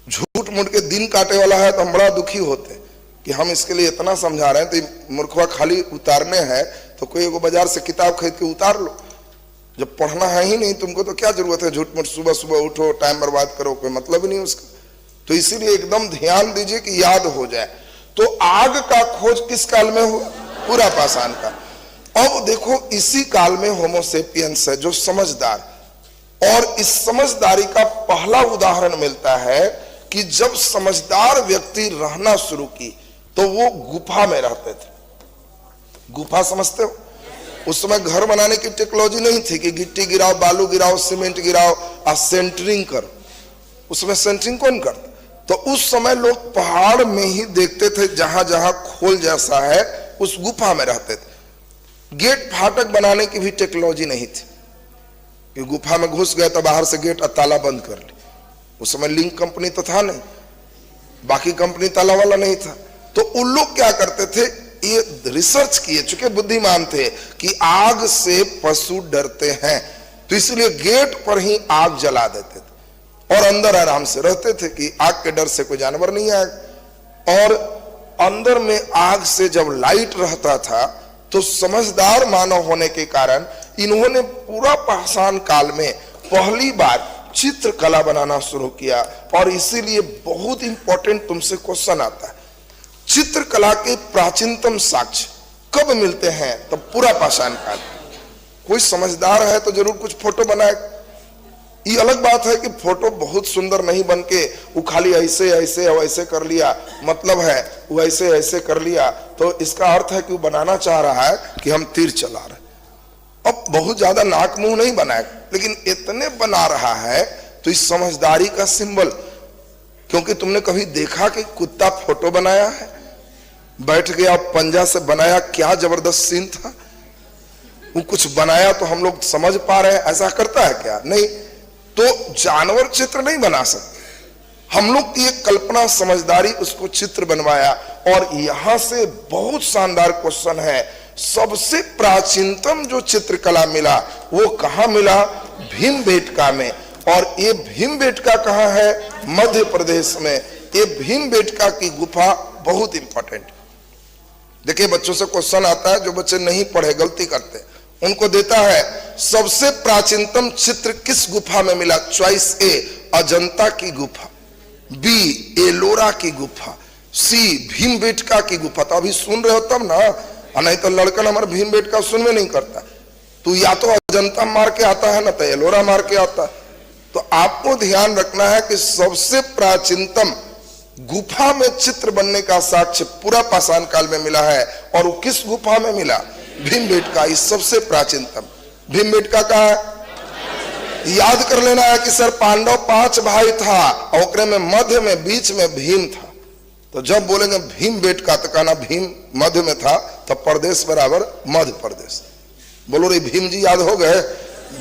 झूठ मूठ के दिन काटे वाला है तो हम बड़ा दुखी होते हैं कि हम इसके लिए इतना समझा रहे हैं, तो मूर्खवा खाली उतारने हैं तो कोई एगो बाजार से किताब खरीद के उतार लो। जब पढ़ना है ही नहीं तुमको तो क्या जरूरत है झूठ मूठ सुबह सुबह उठो, टाइम बर्बाद करो, कोई मतलब ही नहीं उसका। तो इसीलिए एकदम ध्यान दीजिए कि याद हो जाए। तो आग का खोज किस काल में हुआ? पूरा पाषाण काल। अब देखो, इसी काल में होमोसेपियंस है जो समझदार, और इस समझदारी का पहला उदाहरण मिलता है कि जब समझदार व्यक्ति रहना शुरू की तो वो गुफा में रहते थे। गुफा समझते हो? उस समय घर बनाने की टेक्नोलॉजी नहीं थी कि गिट्टी गिराओ, बालू गिराओ, सीमेंट गिराओ और सेंटरिंग करो। उसमें सेंटरिंग कौन करता? तो उस समय लोग पहाड़ में ही देखते थे, जहां जहां खोल जैसा है उस गुफा में रहते थे। गेट फाटक बनाने की भी टेक्नोलॉजी नहीं थी कि गुफा में घुस गए तो बाहर से गेट और ताला बंद कर ली। उस समय लिंक कंपनी तो था नहीं, बाकी कंपनी ताला वाला नहीं था। तो उन लोग क्या करते थे, ये रिसर्च किए, चूंकि बुद्धिमान थे कि आग से पशु डरते हैं, तो इसलिए गेट पर ही आग जला देते थे और अंदर आराम से रहते थे कि आग के डर से कोई जानवर नहीं आएगा। और अंदर में आग से जब लाइट रहता था तो तो समझदार मानव होने के कारण इन्होंने पूरा पाषाण काल में पहली बार चित्रकला बनाना शुरू किया। और इसीलिए बहुत इंपॉर्टेंट तुमसे क्वेश्चन आता है, चित्रकला के प्राचीनतम साक्ष्य कब मिलते हैं? तो पूरा पाषाण काल। कोई समझदार है तो जरूर कुछ फोटो बनाए। ये अलग बात है कि फोटो बहुत सुंदर नहीं बन के वो खाली ऐसे ऐसे वैसे कर लिया, मतलब है वो ऐसे ऐसे कर लिया, तो इसका अर्थ है कि वो बनाना चाह रहा है कि हम तीर चला रहे। अब बहुत ज्यादा नाक मुंह नहीं बनाए, लेकिन इतने बना रहा है तो इस समझदारी का सिंबल। क्योंकि तुमने कभी देखा कि कुत्ता फोटो बनाया है, बैठ गया पंजा से बनाया, क्या जबरदस्त सीन था। वो कुछ बनाया तो हम लोग समझ पा रहे हैं, ऐसा करता है क्या? नहीं। तो जानवर चित्र नहीं बना सकते, हम लोग की एक कल्पना समझदारी उसको चित्र बनवाया। और यहां से बहुत शानदार क्वेश्चन है, सबसे प्राचीनतम जो चित्रकला मिला वो कहां मिला? भीमबेटका में। और ये भीमबेटका कहां है? मध्य प्रदेश में। ये भीमबेटका की गुफा बहुत इंपॉर्टेंट। देखिए बच्चों से क्वेश्चन आता है, जो बच्चे नहीं पढ़े गलती करते उनको देता है, सबसे प्राचीनतम चित्र किस गुफा में मिला? चॉइस ए अजंता की गुफा, बी एलोरा की गुफा, सी भीमबेटका की गुफा। तो अभी सुन रहे हो तब ना, नहीं तो लड़कन हमारा भीमबेटका सुन में नहीं करता। तो या तो अजंता मार के आता है ना तो एलोरा मार के आता है। तो आपको ध्यान रखना है कि सबसे प्राचीनतम गुफा में चित्र बनने का साक्ष्य पूरा पाषाण काल में मिला है। और वो किस गुफा में मिला? भीमबेटका। इस सबसे प्राचीनतम भीमबेटका का है। याद कर लेना है कि सर पांडव 5 भाई था, और में मध्य में बीच में भीम था। तो जब बोलेंगे भीमबेटका तो कहना भीम मध्य में था, तो प्रदेश बराबर मध्य प्रदेश। बोलो रे भीम जी याद हो गए?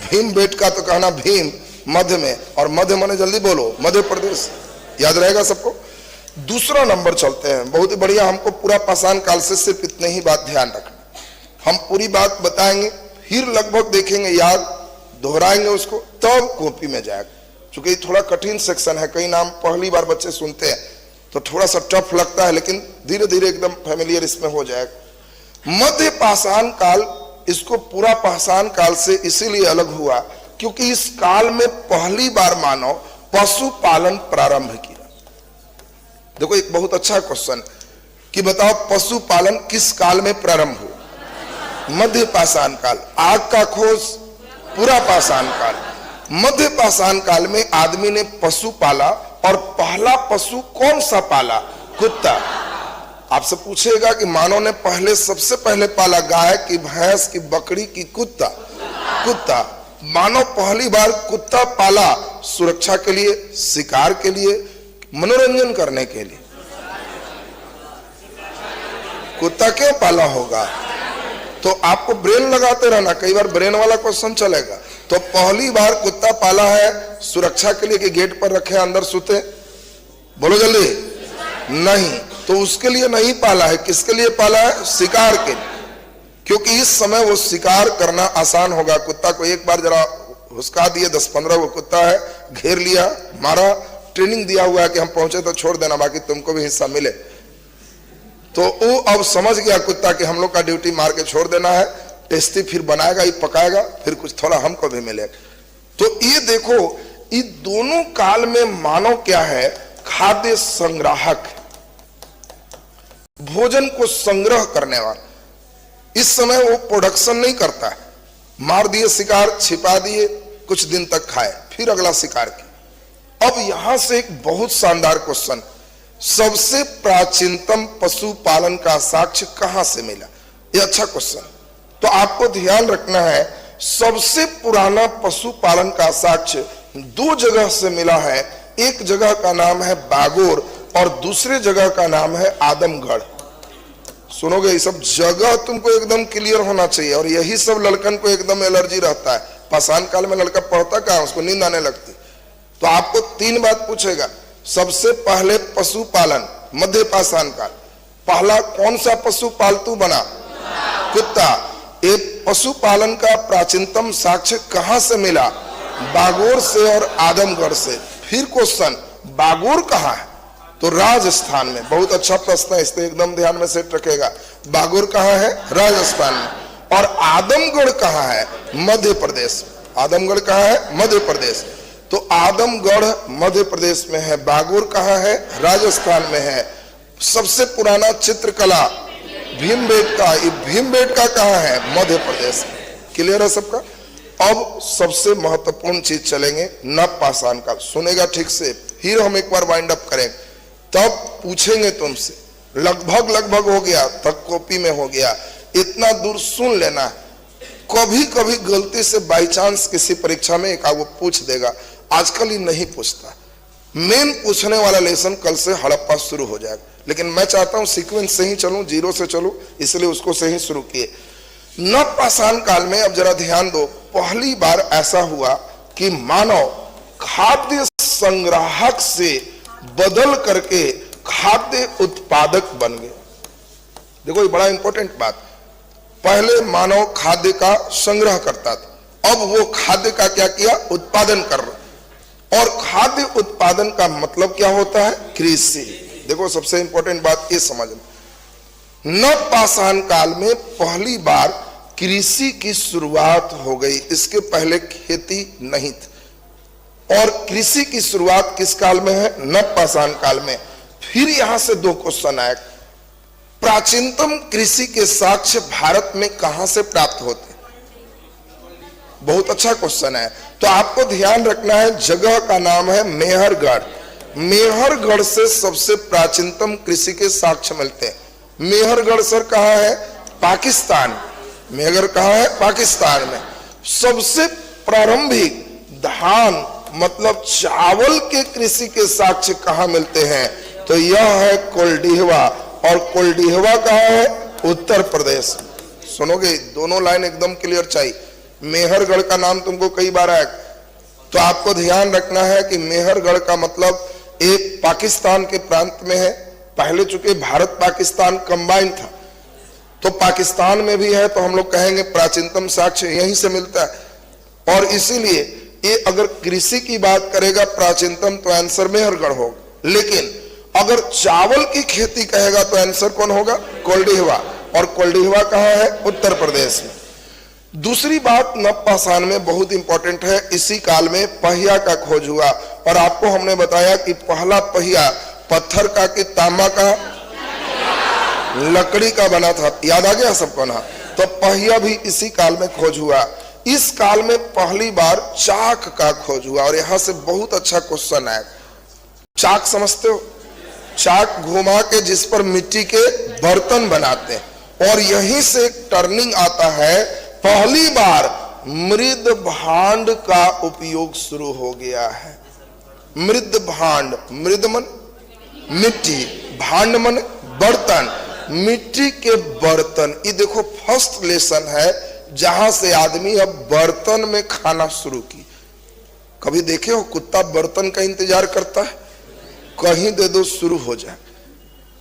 भीमबेटका तो कहना भीम मध्य में, और मध्य माने जल्दी बोलो मध्य प्रदेश। याद रहेगा सबको। दूसरा नंबर चलते हैं, बहुत ही बढ़िया। हमको पूरा पाषाण काल से सिर्फ इतने ही बात ध्यान रखना, हम पूरी बात बताएंगे, फिर लगभग देखेंगे, याद दोहराएंगे उसको, तब कॉपी में जाएगा। क्योंकि थोड़ा कठिन सेक्शन है, कई नाम पहली बार बच्चे सुनते हैं तो थोड़ा सा टफ लगता है, लेकिन धीरे धीरे एकदम फैमिलियर इसमें हो जाएगा। मध्य पाषाण काल, इसको पूरा पाषाण काल से इसीलिए अलग हुआ क्योंकि इस काल में पहली बार मानव पशुपालन प्रारंभ किया। देखो एक बहुत अच्छा क्वेश्चन कि बताओ पशुपालन किस काल में प्रारंभ हुआ? मध्य पाषाण काल। आग का खोज पूरा पाषाण काल। मध्य पाषाण काल में आदमी ने पशु पाला, और पहला पशु कौन सा पाला? कुत्ता। आपसे पूछेगा कि मानव ने पहले सबसे पहले पाला गाय की, भैंस की, बकरी की, कुत्ता? कुत्ता। मानव पहली बार कुत्ता पाला सुरक्षा के लिए, शिकार के लिए, मनोरंजन करने के लिए। कुत्ता क्यों पाला होगा? तो आपको ब्रेन लगाते रहना, कई बार ब्रेन वाला क्वेश्चन चलेगा। तो पहली बार कुत्ता पाला है सुरक्षा के लिए कि गेट पर रखे अंदर सुते? बोलो जल्दी। नहीं, तो उसके लिए नहीं पाला है। किसके लिए पाला है? शिकार के लिए। क्योंकि इस समय वो शिकार करना आसान होगा। कुत्ता को एक बार जरा हुस्का दिए, 10-15 वो कुत्ता है, घेर लिया, मारा, ट्रेनिंग दिया हुआ है कि हम पहुंचे तो छोड़ देना, बाकी तुमको भी हिस्सा मिले। तो वो अब समझ गया कुत्ता कि हम लोग का ड्यूटी मार के छोड़ देना है, टेस्टी फिर बनाएगा, ये पकाएगा, फिर कुछ थोड़ा हमको भी मिलेगा। तो ये देखो, ये दोनों काल में मानव क्या है? खाद्य संग्राहक, भोजन को संग्रह करने वाला। इस समय वो प्रोडक्शन नहीं करता है, मार दिए शिकार, छिपा दिए, कुछ दिन तक खाए, फिर अगला शिकार किया। अब यहां से एक बहुत शानदार क्वेश्चन, सबसे प्राचीनतम पशुपालन का साक्ष्य कहां से मिला? ये अच्छा क्वेश्चन। तो आपको ध्यान रखना है, सबसे पुराना पशुपालन का साक्ष्य 2 जगह से मिला है। एक जगह का नाम है बागोर और दूसरे जगह का नाम है आदमगढ़। सुनोगे, ये सब जगह तुमको एकदम क्लियर होना चाहिए, और यही सब लड़कन को एकदम एलर्जी रहता है। पाषाण काल में लड़का पढ़ता कहाँ, उसको नींद आने लगती। तो आपको 3 बात पूछेगा, सबसे पहले पशुपालन मध्य पाषाण काल, पहला कौन सा पशु पालतू बना? कुत्ता। ये पशुपालन का प्राचीनतम साक्ष्य कहां से मिला? बागोर से और आदमगढ़ से। फिर क्वेश्चन, बागोर कहां है? तो राजस्थान में। बहुत अच्छा प्रश्न है, इससे एकदम ध्यान में सेट रखेगा। बागुर कहाँ है? राजस्थान में। और आदमगढ़ कहाँ है? मध्य प्रदेश। आदमगढ़ कहाँ है? मध्य प्रदेश। तो आदमगढ़ मध्य प्रदेश में है, बागुर कहाँ है? राजस्थान में है। सबसे पुराना चित्रकला भीमबेटका, ये भीमबेटका कहाँ है? मध्य प्रदेश। क्लियर है सबका? अब सबसे महत्वपूर्ण चीज चलेंगे, नवपाषाण काल। सुनेगा ठीक से, फिर हम एक बार वाइंड अप करें, तब पूछेंगे तुमसे। लगभग हो गया, तक कॉपी में हो गया, इतना दूर सुन लेना। कभी कभी गलती से बाई चांस किसी परीक्षा में एक वो पूछ देगा, आजकल ही नहीं पूछता। मेन पूछने वाला लेसन कल से हड़प्पा शुरू हो जाएगा, लेकिन मैं चाहता हूं सीक्वेंस से ही चलूं, जीरो से चलूं, इसलिए उसको से ही शुरू किए। नवपाषाण काल में अब जरा ध्यान दो, पहली बार ऐसा हुआ कि मानव खाद्य संग्राहक से बदल करके खाद्य उत्पादक बन गए। देखो ये बड़ा इंपॉर्टेंट बात, पहले मानव खाद्य का संग्रह करता था, अब वो खाद्य का क्या किया? उत्पादन कर रहा। और खाद्य उत्पादन का मतलब क्या होता है? कृषि। देखो सबसे इंपॉर्टेंट बात ये समझना, नवपाषाण काल में पहली बार कृषि की शुरुआत हो गई, इसके पहले खेती नहीं थी। और कृषि की शुरुआत किस काल में है? नवपाषाण काल में। फिर यहां से दो क्वेश्चन आए, प्राचीनतम कृषि के साक्ष्य भारत में कहां से प्राप्त होते? बहुत अच्छा क्वेश्चन है। तो आपको ध्यान रखना है, जगह का नाम है मेहरगढ़। मेहरगढ़ से सबसे प्राचीनतम कृषि के साक्ष्य मिलते हैं। मेहरगढ़ सर कहाँ है? पाकिस्तान। मेहरगढ़ कहाँ है? पाकिस्तान में। सबसे प्रारंभिक धान मतलब चावल के कृषि के साक्ष्य कहाँ मिलते हैं? तो यह है कोल्डिहवा। और कोल्डिहवा कहाँ है? उत्तर प्रदेश। सुनोगे, दोनों लाइन एकदम क्लियर चाहिए। मेहरगढ़ का नाम तुमको कई बार आया, तो आपको ध्यान रखना है कि मेहरगढ़ का मतलब एक पाकिस्तान के प्रांत में है। पहले चूंकि भारत पाकिस्तान कंबाइन था, तो पाकिस्तान में भी है, तो हम लोग कहेंगे प्राचीनतम साक्ष्य यहीं से मिलता है। और इसीलिए ये अगर कृषि की बात करेगा प्राचीनतम, तो आंसर मेहरगढ़ होगा। लेकिन अगर चावल की खेती कहेगा तो आंसर कौन होगा? कोल्डिहवा। और कोल्डिहवा कहाँ है? उत्तर प्रदेश में। दूसरी बात नवपाषाण में बहुत इंपॉर्टेंट है, इसी काल में पहिया का खोज हुआ। और आपको हमने बताया कि पहला पहिया पत्थर का कि तांबा का? लकड़ी का बना था। याद आ गया सबको ना? तो पहिया भी इसी काल में खोज हुआ। इस काल में पहली बार चाक का खोज हुआ। और यहां से बहुत अच्छा क्वेश्चन है, चाक समझते हो? चाक घुमा के जिस पर मिट्टी के बर्तन बनाते हैं। और यहीं से एक टर्निंग आता है, पहली बार मृद भांड का उपयोग शुरू हो गया है। मृद भांड, मृद मन मिट्टी, भांड मन बर्तन, मिट्टी के बर्तन। ये देखो फर्स्ट लेसन है जहां से आदमी अब बर्तन में खाना शुरू की। कभी देखे हो कुत्ता बर्तन का इंतजार करता है? कहीं दे दो शुरू हो जाए।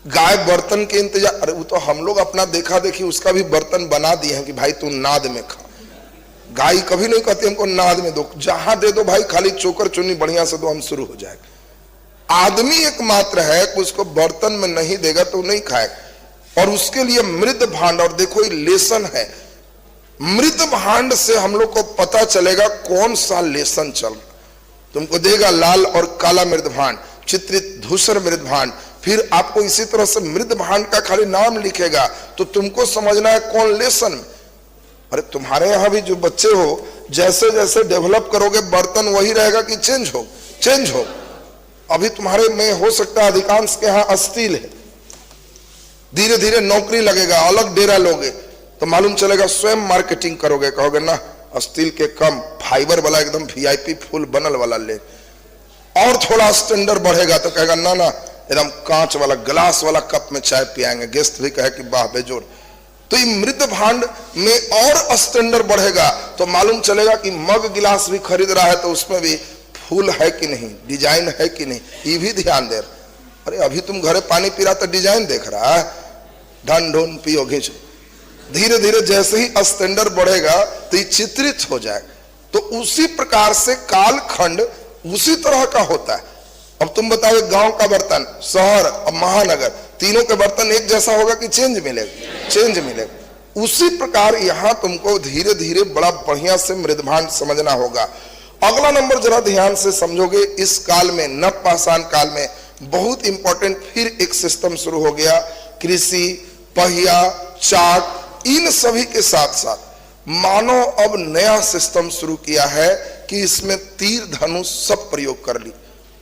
गाय बर्तन के इंतजार, अरे वो तो हम लोग अपना देखा देखी उसका भी बर्तन बना दिए हैं कि भाई तू नाद में खा। गाय कभी नहीं कहती हमको नाद में दो, जहां दे दो भाई, खाली चोकर चुन्नी बढ़िया से दो, हम शुरू हो जाएगा। आदमी एकमात्र है कि उसको बर्तन में नहीं देगा तो नहीं खाएगा। और उसके लिए मृद भांड। और देखो ये लेसन है, मृद भांड से हम लोग को पता चलेगा कौन सा लेसन चल रहा। तुमको देगा लाल और काला मृद भांड, चित्रित धूसर मृद भांड। फिर आपको इसी तरह से मृद भांड का खाली नाम लिखेगा, तो तुमको समझना है कौन लेसन में। अरे तुम्हारे यहां भी जो बच्चे हो, जैसे जैसे डेवलप करोगे बर्तन वही रहेगा कि चेंज हो। अभी तुम्हारे में हो सकता है अधिकांश के यहाँ स्टील है, धीरे धीरे नौकरी लगेगा, अलग डेरा लोगे तो मालूम चलेगा, स्वयं मार्केटिंग करोगे, कहोगे ना स्टील के कम, फाइबर वाला एकदम वीआईपी फुल बनल वाला ले। और थोड़ा स्टैंडर्ड बढ़ेगा तो कहेगा ना ना एकदम कांच वाला ग्लास वाला कप में चाय पियाएंगे, गेस्ट भी कहे कि वाह बेजोड़। तो ये मृद भांड में और स्टैंडर्ड बढ़ेगा तो मालूम चलेगा कि मग गिलास भी खरीद रहा है तो उसमें भी फूल है कि नहीं, डिजाइन है कि नहीं, ये भी ध्यान दे। अरे अभी तुम घरे पानी पी रहा तो डिजाइन देख रहा है, ढन ढूंढ पियो घिंचो। धीरे धीरे जैसे ही स्टैंडर्ड बढ़ेगा तो ये चित्रित हो जाएगा। तो उसी प्रकार से कालखंड उसी तरह का होता है। अब तुम बताओ, गांव का बर्तन, शहर और महानगर, तीनों के बर्तन एक जैसा होगा कि चेंज मिलेगा? चेंज मिलेगा। उसी प्रकार यहां तुमको धीरे धीरे बड़ा बढ़िया से मृदभांड समझना होगा। अगला नंबर जरा ध्यान से समझोगे, इस काल में, नव पाषाण काल में बहुत इंपॉर्टेंट फिर एक सिस्टम शुरू हो गया। कृषि, पहिया, चाक, इन सभी के साथ साथ मानव अब नया सिस्टम शुरू किया है कि इसमें तीर, धनुष सब प्रयोग कर ली।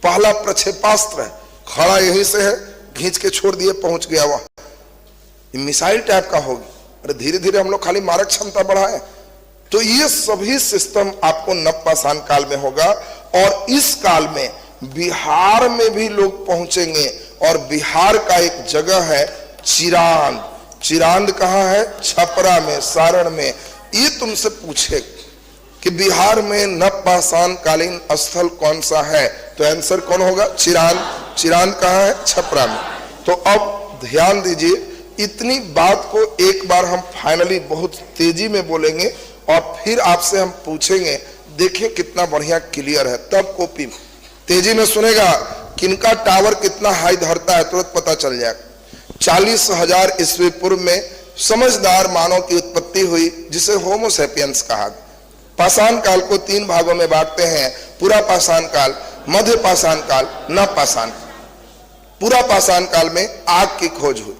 पहला प्रक्षेपास्त्र है, खड़ा यहीं से है, खींच के छोड़ दिए, पहुंच गया वहां। मिसाइल टाइप का होगी। अरे धीरे धीरे हम लोग खाली मारक क्षमता बढ़ाए। तो ये सभी सिस्टम आपको नवपाषाण काल में होगा। और इस काल में बिहार में भी लोग पहुंचेंगे। और बिहार का एक जगह है चिरांद। चिरांद कहाँ है? छपरा में, सारण में। ये तुमसे पूछे कि बिहार में नवपाषाण कालीन स्थल कौन सा है, तो आंसर कौन होगा? चिरांद। चिरांद कहाँ है? छपरा में। तो अब ध्यान दीजिए, इतनी बात को एक बार हम फाइनली बहुत तेजी में बोलेंगे और फिर आपसे हम पूछेंगे। देखिए कितना बढ़िया क्लियर है, तब कॉपी तेजी में सुनेगा। किनका टावर कितना हाई धरता है तुरंत पता चल जाएगा। 40,000 ईस्वी पूर्व में समझदार मानव की उत्पत्ति हुई, जिसे होमो सेपियंस कहा। पाषाण काल को 3 भागों में बांटते हैं, पूरा पाषाण काल, मध्य पाषाण काल, नवपाषाण। पूरा पाषाण काल में आग की खोज हुई।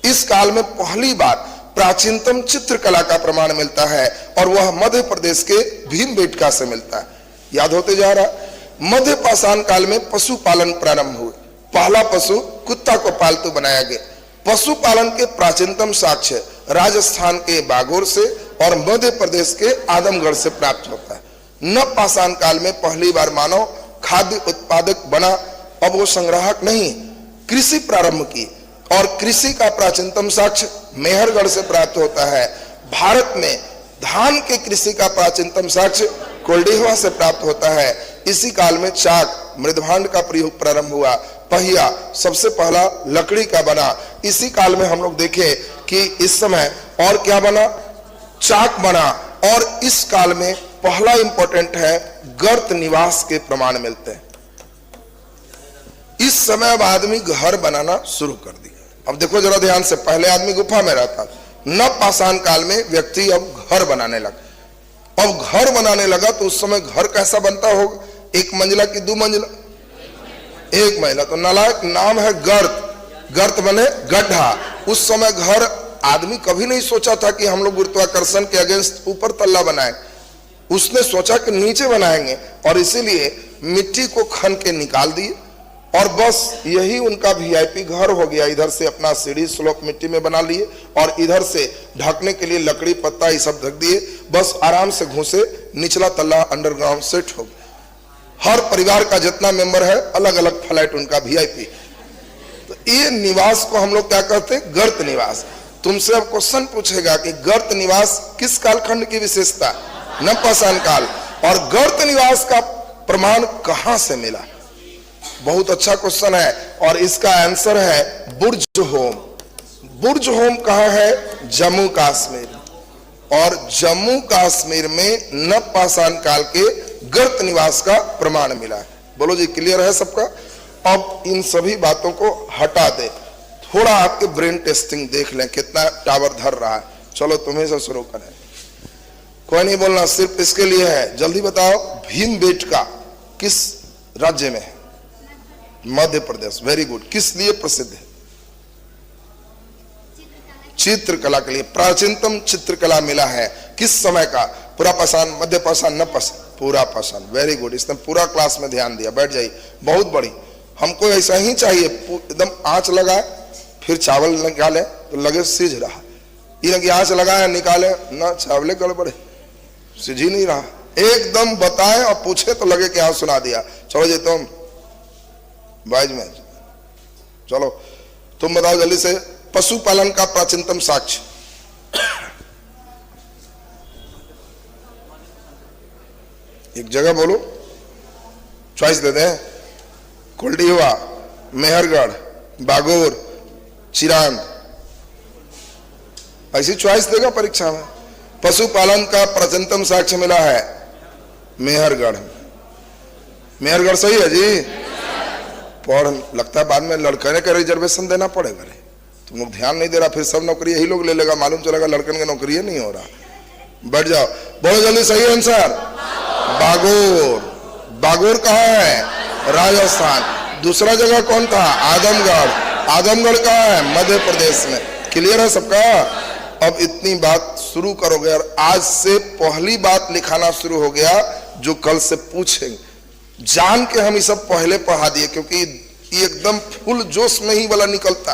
इस काल में पहली बार प्राचीनतम चित्रकला का प्रमाण मिलता है और वह मध्य प्रदेश के भीमबेटका से मिलता है। याद होते जा रहा। मध्य पाषाण काल में पशुपालन प्रारंभ हुए। पहला पशु कुत्ता को पालतू बनाया गया। पशुपालन के प्राचीनतम साक्ष्य राजस्थान के बागोर से और मध्य प्रदेश के आदमगढ़ से प्राप्त होता है। नवपाषाण काल में पहली बार मानव खाद्य उत्पादक बना। अब वो संग्राहक नहीं, कृषि प्रारंभ की। और कृषि का प्राचीनतम साक्ष्य मेहरगढ़ से प्राप्त होता है। भारत में धान के कृषि का प्राचीनतम साक्ष्य कोल्डिहवा से प्राप्त होता है। इसी काल में चाक, मृदभांड का प्रयोग प्रारंभ हुआ। पहिया सबसे पहला लकड़ी का बना। इसी काल में हम लोग देखें कि इस समय और क्या बना? चाक बना। और इस काल में पहला इंपॉर्टेंट है, गर्त निवास के प्रमाण मिलते हैं। इस समय अब आदमी घर बनाना शुरू कर दिया। अब देखो जरा ध्यान से, पहले आदमी गुफा में रहता था। नवपाषाण काल में व्यक्ति अब घर बनाने लगा। अब घर बनाने लगा तो उस समय घर कैसा बनता होगा? 1 मंजिला की 2 मंजिला? 1 मंजिला। तो नालायक नाम है गर्त। गर्त बने गड्ढा। उस समय घर आदमी कभी नहीं सोचा था कि हम लोग गुरुत्वाकर्षण के अगेंस्ट ऊपर तल्ला बनाए। उसने सोचा कि नीचे बनाएंगे और इसीलिए मिट्टी को खन के निकाल दिए और बस यही उनका वीआईपी घर हो गया। इधर से अपना सीढ़ी स्लोप मिट्टी में बना लिए और इधर से ढकने के लिए लकड़ी पत्ता ये सब ढक दिए। बस आराम से घुसे, निचला तल्ला अंडरग्राउंड सेट हो गया। हर परिवार का जितना मेंबर है अलग अलग फ्लैट उनका वीआईपी। तो ये निवास को हम लोग क्या कहते हैं? गर्त निवास। तुमसे अब क्वेश्चन पूछेगा कि गर्त निवास किस कालखंड की विशेषता? नवपाषाण काल। और गर्त निवास का प्रमाण कहां से मिला? बहुत अच्छा क्वेश्चन है और इसका आंसर है बुर्ज होम। बुर्ज होम कहां है? जम्मू कश्मीर। और जम्मू कश्मीर में नवपाषाण काल के गर्त निवास का प्रमाण मिला है। बोलो जी, क्लियर है सबका? अब इन सभी बातों को हटा दे, थोड़ा आपके ब्रेन टेस्टिंग देख लें कितना टावर धर रहा है। चलो तुम्हें से शुरू करें। कोई नहीं बोलना, सिर्फ इसके लिए है। जल्दी बताओ, भीमबेटका किस राज्य में है? मध्य प्रदेश। Very good. किस लिए प्रसिद्ध है? चित्रकला के लिए। प्राचीनतम चित्रकला मिला है। किस समय का? पूरा पाषाण, मध्य पाषाण, नवपाषाण? पूरा पाषाण। Very good. इसने पूरा क्लास में ध्यान दिया। बैठ जाइए। बहुत बड़ी। हमको ऐसा ही चाहिए, एकदम आंच लगाए फिर चावल निकाले तो लगे सिज रहा। ये कि आंच लगाए निकाले ना, चावले गड़बड़े, सिज ही नहीं रहा। एकदम बताए और पूछे तो लगे कि हाँ सुना दिया। चलो जी तुम बाइज में, चलो तुम बताओ जल्दी से, पशुपालन का प्राचीनतम साक्ष्य? एक जगह बोलो, चॉइस देते हैं। कोल्डिहवा, मेहरगढ़, बागोर, चिरांद। ऐसी चॉइस देगा परीक्षा में। पशुपालन का प्राचीनतम साक्ष्य मिला है मेहरगढ़। मेहरगढ़ सही है जी? पढ़, लगता है बाद में लड़के का रिजर्वेशन देना पड़ेगा। रे तुम लोग ध्यान नहीं दे रहा, फिर सब नौकरी यही लोग ले लेगा, मालूम चलेगा लड़कन की नौकरी नहीं हो रहा। बैठ जाओ, बोलो जल्दी सही आंसर। बागोर। बागोर कहाँ है? राजस्थान। दूसरा जगह कौन था? आदमगढ़। आदमगढ़ कहाँ है? मध्य प्रदेश में। क्लियर है सबका? अब इतनी बात शुरू करोगे और आज से पहली बात लिखाना शुरू हो गया जो कल से पूछेंगे। जान के हम ये सब पहले पढ़ा दिए क्योंकि ये एकदम फुल जोश में ही वाला निकलता।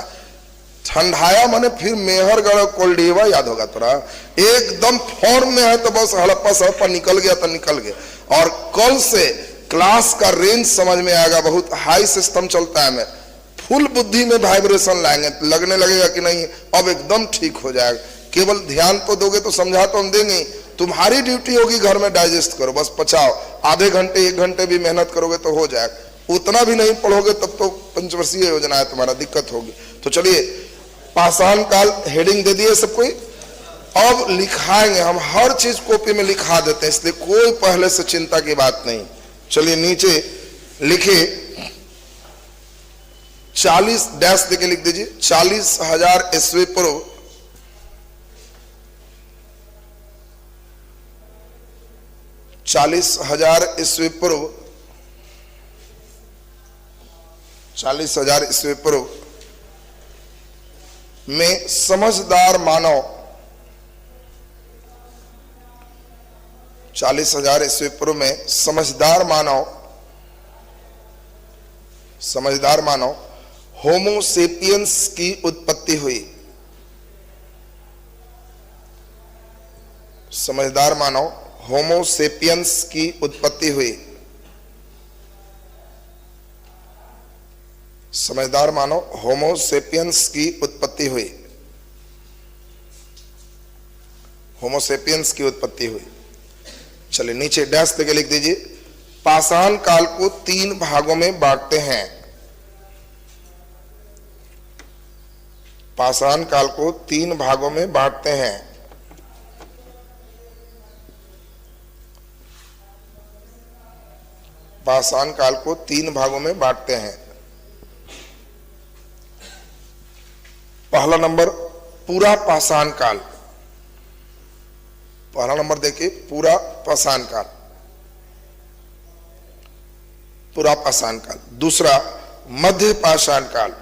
ठंडाया माने फिर मेहरगढ़ कोल्डीवा याद होगा तोरा, एकदम फॉर्म में है तो बस हड़प्पा सड़प्पा निकल गया तो निकल गया। और कल से क्लास का रेंज समझ में आएगा, बहुत हाई सिस्टम चलता है। मैं फुल बुद्धि में वाइब्रेशन लाएंगे, लगने लगेगा कि नहीं अब एकदम ठीक हो जाएगा। केवल ध्यान तो दोगे तो समझा तो हम देंगे, तुम्हारी ड्यूटी होगी घर में डाइजेस्ट करो, बस पचाओ। आधे घंटे 1 घंटे भी मेहनत करोगे तो हो जाएगा। उतना भी नहीं पढ़ोगे तब तो पंचवर्षीय योजना है तुम्हारा, दिक्कत होगी। तो चलिए, पाषाण काल हेडिंग दे दिए सबको। अब लिखाएंगे हम, हर चीज कॉपी में लिखा देते हैं, इसलिए कोई पहले से चिंता की बात नहीं। चलिए नीचे लिखे 40 डैश देके लिख दीजिए, 40,000 ईस्वी पूर्व 40,000 ईस्वी पूर्व 40,000 ईस्वी पूर्व में समझदार मानव 40,000 ईस्वी पूर्व में समझदार मानव होमो सेपियंस की उत्पत्ति हुई। समझदार मानव होमो सेपियंस की उत्पत्ति हुई। समझदार मानव होमो सेपियंस की उत्पत्ति हुई। होमो सेपियंस की उत्पत्ति हुई। चलिए नीचे डैश देके लिख दीजिए, पाषाण काल को 3 भागों में बांटते हैं। पाषाण काल को 3 भागों में बांटते हैं। पाषाण काल को 3 भागों में बांटते हैं। पहला नंबर पूरा पाषाण काल। पहला नंबर देखिए, पूरा पाषाण काल, पूरा पाषाण काल। दूसरा मध्य पाषाण काल,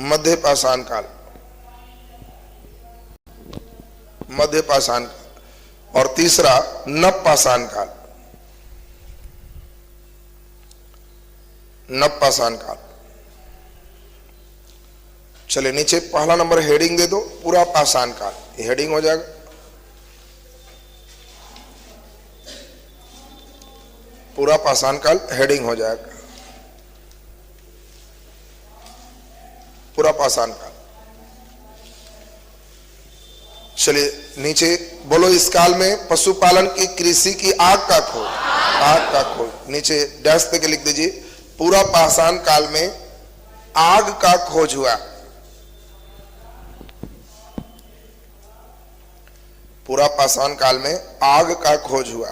मध्य पाषाण काल, मध्य पाषाण काल। और तीसरा नव पाषाण काल, नव पाषाण काल। चलिए नीचे पहला नंबर हेडिंग दे दो, पूरा पाषाण काल, ये हेडिंग हो जाएगा। पूरा पाषाण काल हेडिंग हो जाएगा, पूरा पाषाण काल। चलिए नीचे बोलो, इस काल में पशुपालन की कृषि की आग का खोज, आग का खोज। नीचे डैश देके लिख दीजिए, पूरा पाषाण काल में आग का खोज हुआ। पूरा पाषाण काल में आग का खोज हुआ।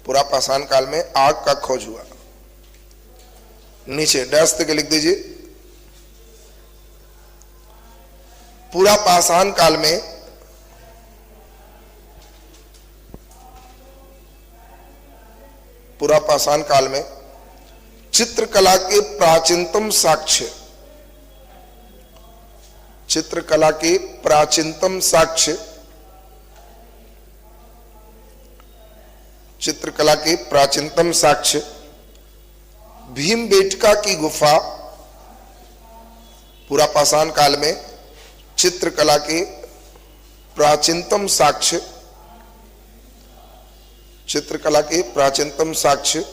पूरा पाषाण काल में आग का खोज हुआ। नीचे डैश देके लिख दीजिए, पूरा पाषाण काल में पूरा पाषाण काल में चित्रकला के प्राचीनतम साक्ष्य, चित्रकला के प्राचीनतम साक्ष्य, चित्रकला के प्राचीनतम साक्ष्य भीमबेटका की गुफा। पूरा पाषाण काल में चित्रकला के प्राचीनतम साक्ष्य, चित्रकला के प्राचीनतम साक्ष्य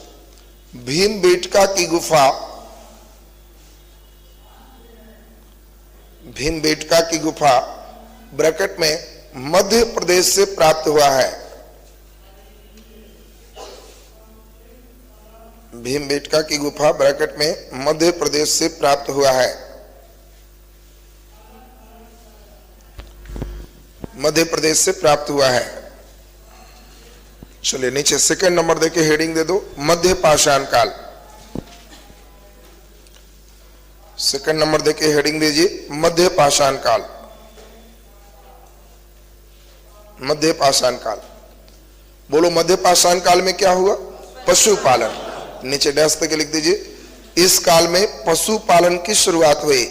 भीमबेटका की गुफा, भीमबेटका की गुफा ब्रैकेट में मध्य प्रदेश से प्राप्त हुआ है। भीमबेटका की गुफा ब्रैकेट में मध्य प्रदेश से प्राप्त हुआ है। मध्य प्रदेश से प्राप्त हुआ है। चलिए नीचे सेकंड नंबर देके हेडिंग दे दो, मध्य पाषाण काल। सेकंड नंबर देके हेडिंग दीजिए, मध्य पाषाण काल। मध्य पाषाण काल, बोलो मध्य पाषाण काल में क्या हुआ? पशुपालन। नीचे डैश देके लिख दीजिए, इस काल में पशुपालन की शुरुआत हुई।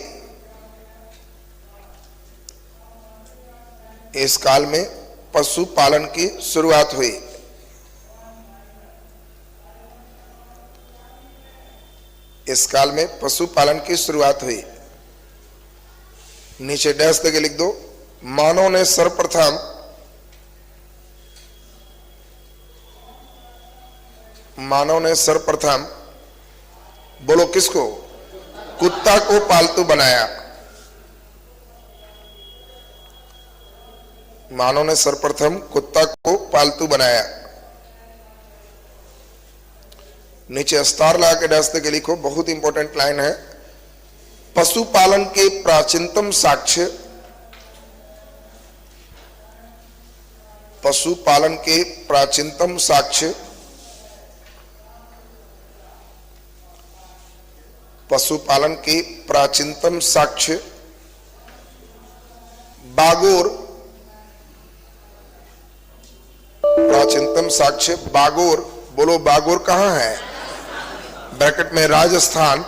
इस काल में पशुपालन की शुरुआत हुई। इस काल में पशुपालन की शुरुआत हुई। नीचे डैश देके लिख दो, मानव ने सर्वप्रथम बोलो किसको? कुत्ता को पालतू बनाया। मानव ने सर्वप्रथम कुत्ता को पालतू बनाया। नीचे स्टार लगा के डैश के लिखो, बहुत इंपॉर्टेंट लाइन है, पशुपालन के प्राचीनतम साक्ष्य, पशुपालन के प्राचीनतम साक्ष्य, पशुपालन के प्राचीनतम साक्ष्य बागोर, प्राचीनतम साक्ष्य बागोर। बोलो बागोर कहां है? ब्रैकेट में राजस्थान,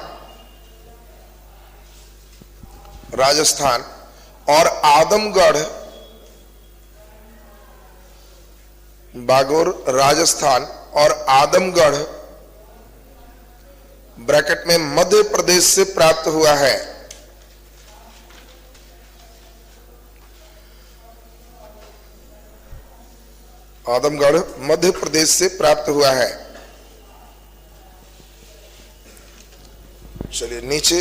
राजस्थान और आदमगढ़, बागोर राजस्थान और आदमगढ़ ब्रैकेट में मध्य प्रदेश से प्राप्त हुआ है। आदमगढ़ मध्य प्रदेश से प्राप्त हुआ है। चलिए नीचे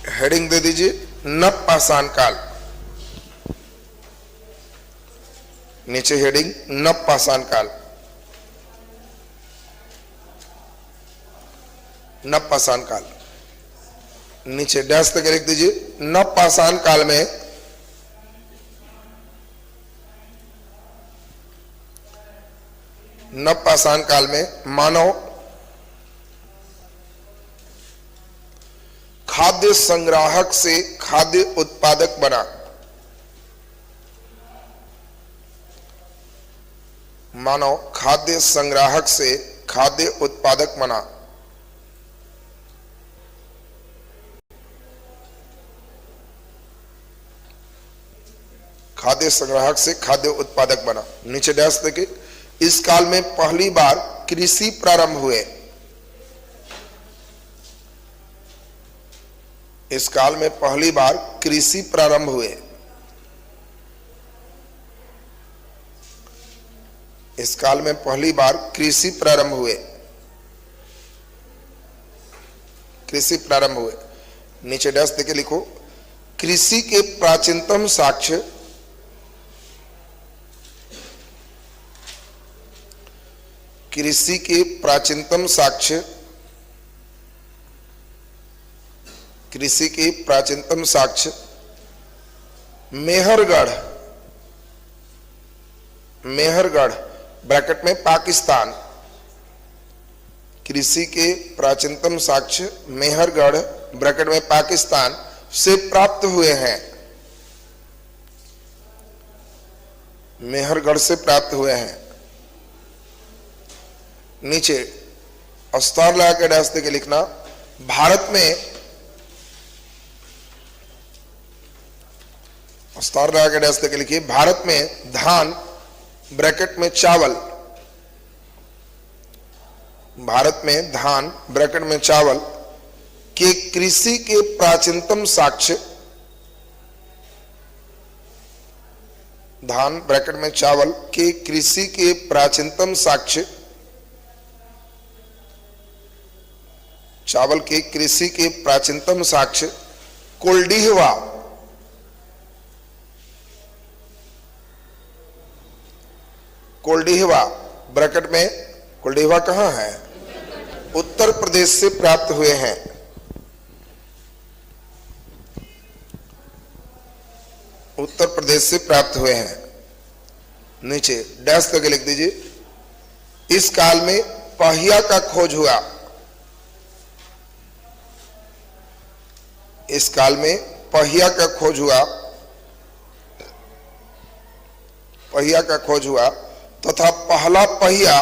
हेडिंग दे दीजिए, नवपाषाण काल। नीचे हेडिंग नवपाषाण काल। नवपाषाण काल, नीचे डैश तक लिख दीजिए, नवपाषाण काल में नवपाषाण काल में मानव खाद्य संग्राहक से खाद्य उत्पादक बना। मानव खाद्य संग्राहक से खाद्य उत्पादक बना। खाद्य संग्राहक से खाद्य उत्पादक बना। नीचे डैश देखिए, इस काल में पहली बार कृषि प्रारंभ हुए। इस काल में पहली बार कृषि प्रारंभ हुए। इस काल में पहली बार कृषि प्रारंभ हुए। कृषि प्रारंभ हुए। नीचे डैश देके लिखो, कृषि के प्राचीनतम साक्ष्य, कृषि के प्राचीनतम साक्ष्य, कृषि के प्राचीनतम साक्ष्य मेहरगढ़, मेहरगढ़ ब्रैकेट में पाकिस्तान। कृषि के प्राचीनतम साक्ष्य मेहरगढ़ ब्रैकेट में पाकिस्तान से प्राप्त हुए हैं। मेहरगढ़ से प्राप्त हुए हैं। नीचे स्टार लगा के डैश देके लिखना, भारत में, स्टार लगा के डैश देके लिखिए, भारत में धान ब्रैकेट में चावल, भारत में धान ब्रैकेट में चावल के कृषि के प्राचीनतम साक्ष्य, धान ब्रैकेट में चावल के कृषि के प्राचीनतम साक्ष्य, चावल के कृषि के प्राचीनतम साक्ष्य कोल्डिहवा, कोल्डिहवा ब्रैकेट में, कोल्डिहवा कहां है? उत्तर प्रदेश से प्राप्त हुए हैं। उत्तर प्रदेश से प्राप्त हुए हैं। नीचे डैश करके लिख दीजिए, इस काल में पहिया का खोज हुआ। इस काल में पहिया का खोज हुआ, पहिया का खोज हुआ तथा पहला पहिया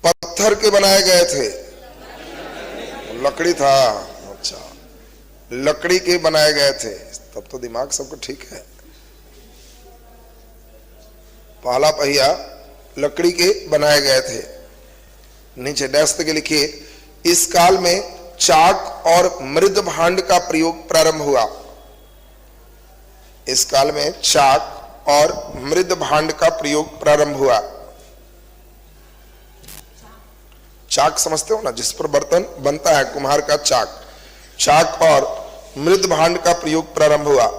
पत्थर के बनाए गए थे, लकड़ी था। अच्छा, लकड़ी के बनाए गए थे, तब तो दिमाग सबको ठीक है। पहला पहिया लकड़ी के बनाए गए थे। नीचे डैश के लिखिए, इस काल में चाक और मृद भांड का प्रयोग प्रारंभ हुआ। इस काल में चाक और मृद भांड का प्रयोग प्रारंभ हुआ। चाक समझते हो ना, जिस पर बर्तन बनता है, कुम्हार का चाक। चाक और मृद भांड का प्रयोग प्रारंभ हुआ।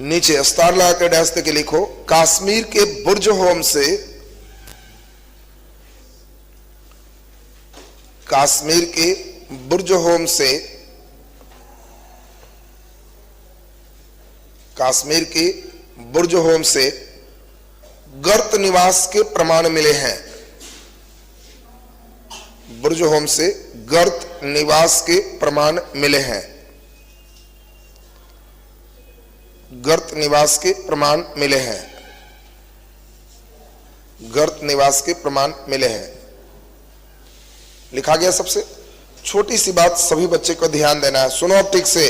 नीचे स्टार लगा के डैश के लिखो, कश्मीर के बुर्ज होम से, कश्मीर के बुर्ज होम से, कश्मीर के बुर्ज होम से गर्त निवास के प्रमाण मिले हैं। बुर्ज होम से गर्त निवास के प्रमाण मिले हैं। गर्त निवास के प्रमाण मिले हैं। गर्त निवास के प्रमाण मिले हैं। लिखा गया। सबसे छोटी सी बात सभी बच्चे को ध्यान देना है, सुनो अब ठीक से।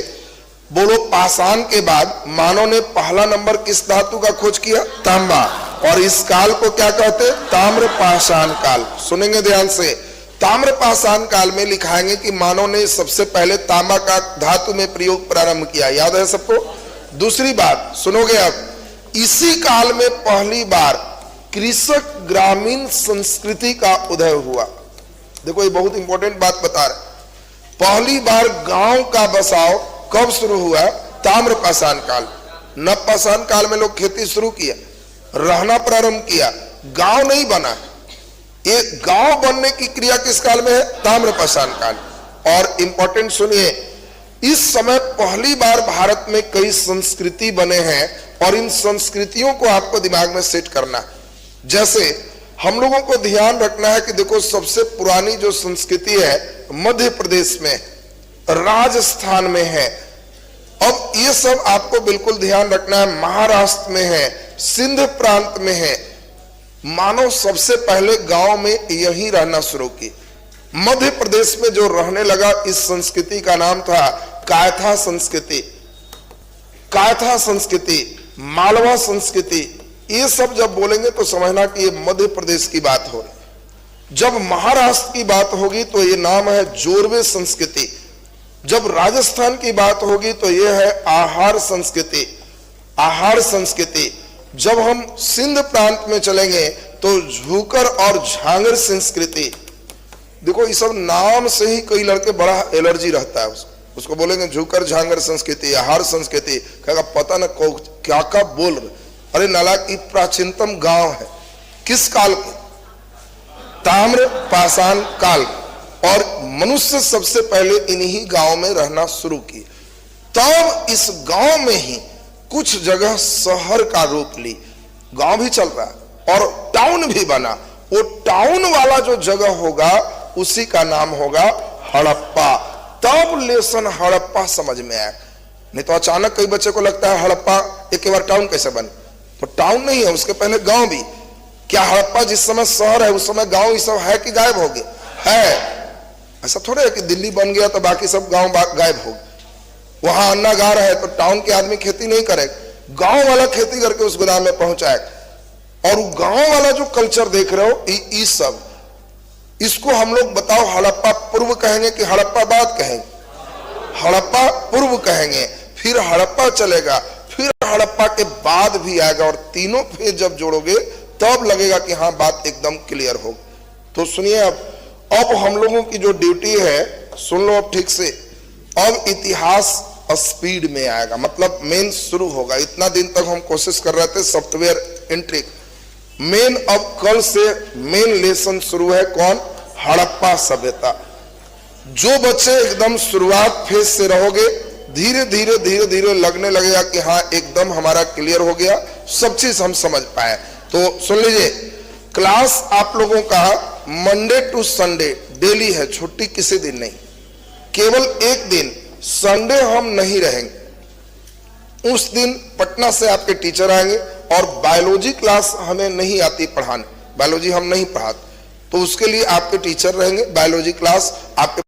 बोलो, पाषाण के बाद मानव ने पहला नंबर किस धातु का खोज किया? तांबा। और इस काल को क्या कहते? ताम्र पाषाण काल। सुनेंगे ध्यान से। ताम्र पाषाण काल में लिखाएंगे कि मानव ने सबसे पहले तांबा का धातु में प्रयोग प्रारंभ किया। याद है सबको? दूसरी बात सुनोगे अब, इसी काल में पहली बार कृषक ग्रामीण संस्कृति का उदय हुआ। देखो, ये बहुत इंपॉर्टेंट बात बता रहे। पहली बार गांव का बसाव कब शुरू हुआ? ताम्र पाषाण काल। नव पाषाण काल में लोग खेती शुरू किया, रहना प्रारंभ किया, गांव नहीं बना। ये गांव बनने की क्रिया किस काल में है? ताम्र पाषाण काल। और इंपॉर्टेंट सुनिए, इस समय पहली बार भारत में कई संस्कृति बने हैं और इन संस्कृतियों को आपको दिमाग में सेट करना है। जैसे हम लोगों को ध्यान रखना है कि देखो, सबसे पुरानी जो संस्कृति है मध्य प्रदेश में, राजस्थान में है। अब ये सब आपको बिल्कुल ध्यान रखना है, महाराष्ट्र में है, सिंध प्रांत में है। मानव सबसे पहले गांव में यही रहना शुरू की। मध्य प्रदेश में जो रहने लगा, इस संस्कृति का नाम था कायथा संस्कृति। कायथा संस्कृति, मालवा संस्कृति, ये सब जब बोलेंगे तो समझना कि ये मध्य प्रदेश की बात हो रही। जब महाराष्ट्र की बात होगी तो ये नाम है जोरवे संस्कृति। जब राजस्थान की बात होगी तो ये है आहार संस्कृति। आहार संस्कृति। जब हम सिंध प्रांत में चलेंगे तो झूकर और झांगर संस्कृति। देखो, ये सब नाम से ही कई लड़के बड़ा एलर्जी रहता है उसको बोलेंगे झूकर झांगर संस्कृति, आहार संस्कृति, कहेगा पता न क्या क्या बोल रहे। अरे नालायक, ये प्राचीनतम गांव है। किस काल के? ताम्र पाषाण काल। और मनुष्य सबसे पहले इन्हीं गांव में रहना शुरू किए। तब इस गांव में ही कुछ जगह शहर का रूप ली। गांव भी चल रहा है और टाउन भी बना। वो टाउन वाला जो जगह होगा उसी का नाम होगा हड़प्पा। तब लेसन हड़प्पा समझ में आया। नहीं तो अचानक कई बच्चे को लगता है हड़प्पा एक बार टाउन कैसे बन? तो टाउन नहीं है, उसके पहले गांव भी। क्या हड़प्पा जिस समय शहर है उस समय गांव ये सब है कि गायब हो गया? है। ऐसा थोड़ा है कि दिल्ली बन गया तो बाकी सब गांव गायब हो गए। वहां अन्नागार है तो टाउन के आदमी खेती नहीं करेगा, गांव वाला खेती करके उस गोदाम में पहुंचाएगा। और गांव वाला जो कल्चर देख रहे हो, ये सब, इसको हम लोग बताओ हड़प्पा पूर्व कहेंगे कि हड़प्पा बाद कहेंगे? हड़प्पा पूर्व कहेंगे, फिर हड़प्पा चलेगा, फिर हड़प्पा के बाद भी आएगा। और तीनों फिर जब जोड़ोगे तब लगेगा कि हाँ बात एकदम क्लियर हो। तो सुनिए, अब हम लोगों की जो ड्यूटी है, सुन लो अब ठीक से। अब इतिहास स्पीड में आएगा, मतलब मेन शुरू होगा। इतना दिन तक हम कोशिश कर रहे थे सॉफ्टवेयर एंट्री, मेन अब कल से मेन लेसन शुरू है। कौन? हड़प्पा सभ्यता। जो बच्चे एकदम शुरुआत फेज से रहोगे धीरे धीरे धीरे धीरे लगने लगेगा कि हाँ एकदम हमारा क्लियर हो गया, सब चीज हम समझ पाए। तो सुन लीजिए, क्लास आप लोगों का मंडे टू संडे डेली है, छुट्टी किसी दिन नहीं। केवल एक दिन संडे हम नहीं रहेंगे, उस दिन पटना से आपके टीचर आएंगे और बायोलॉजी क्लास हमें नहीं आती पढ़ाने, बायोलॉजी हम नहीं पढ़ाते, तो उसके लिए आपके टीचर रहेंगे, बायोलॉजी क्लास आपके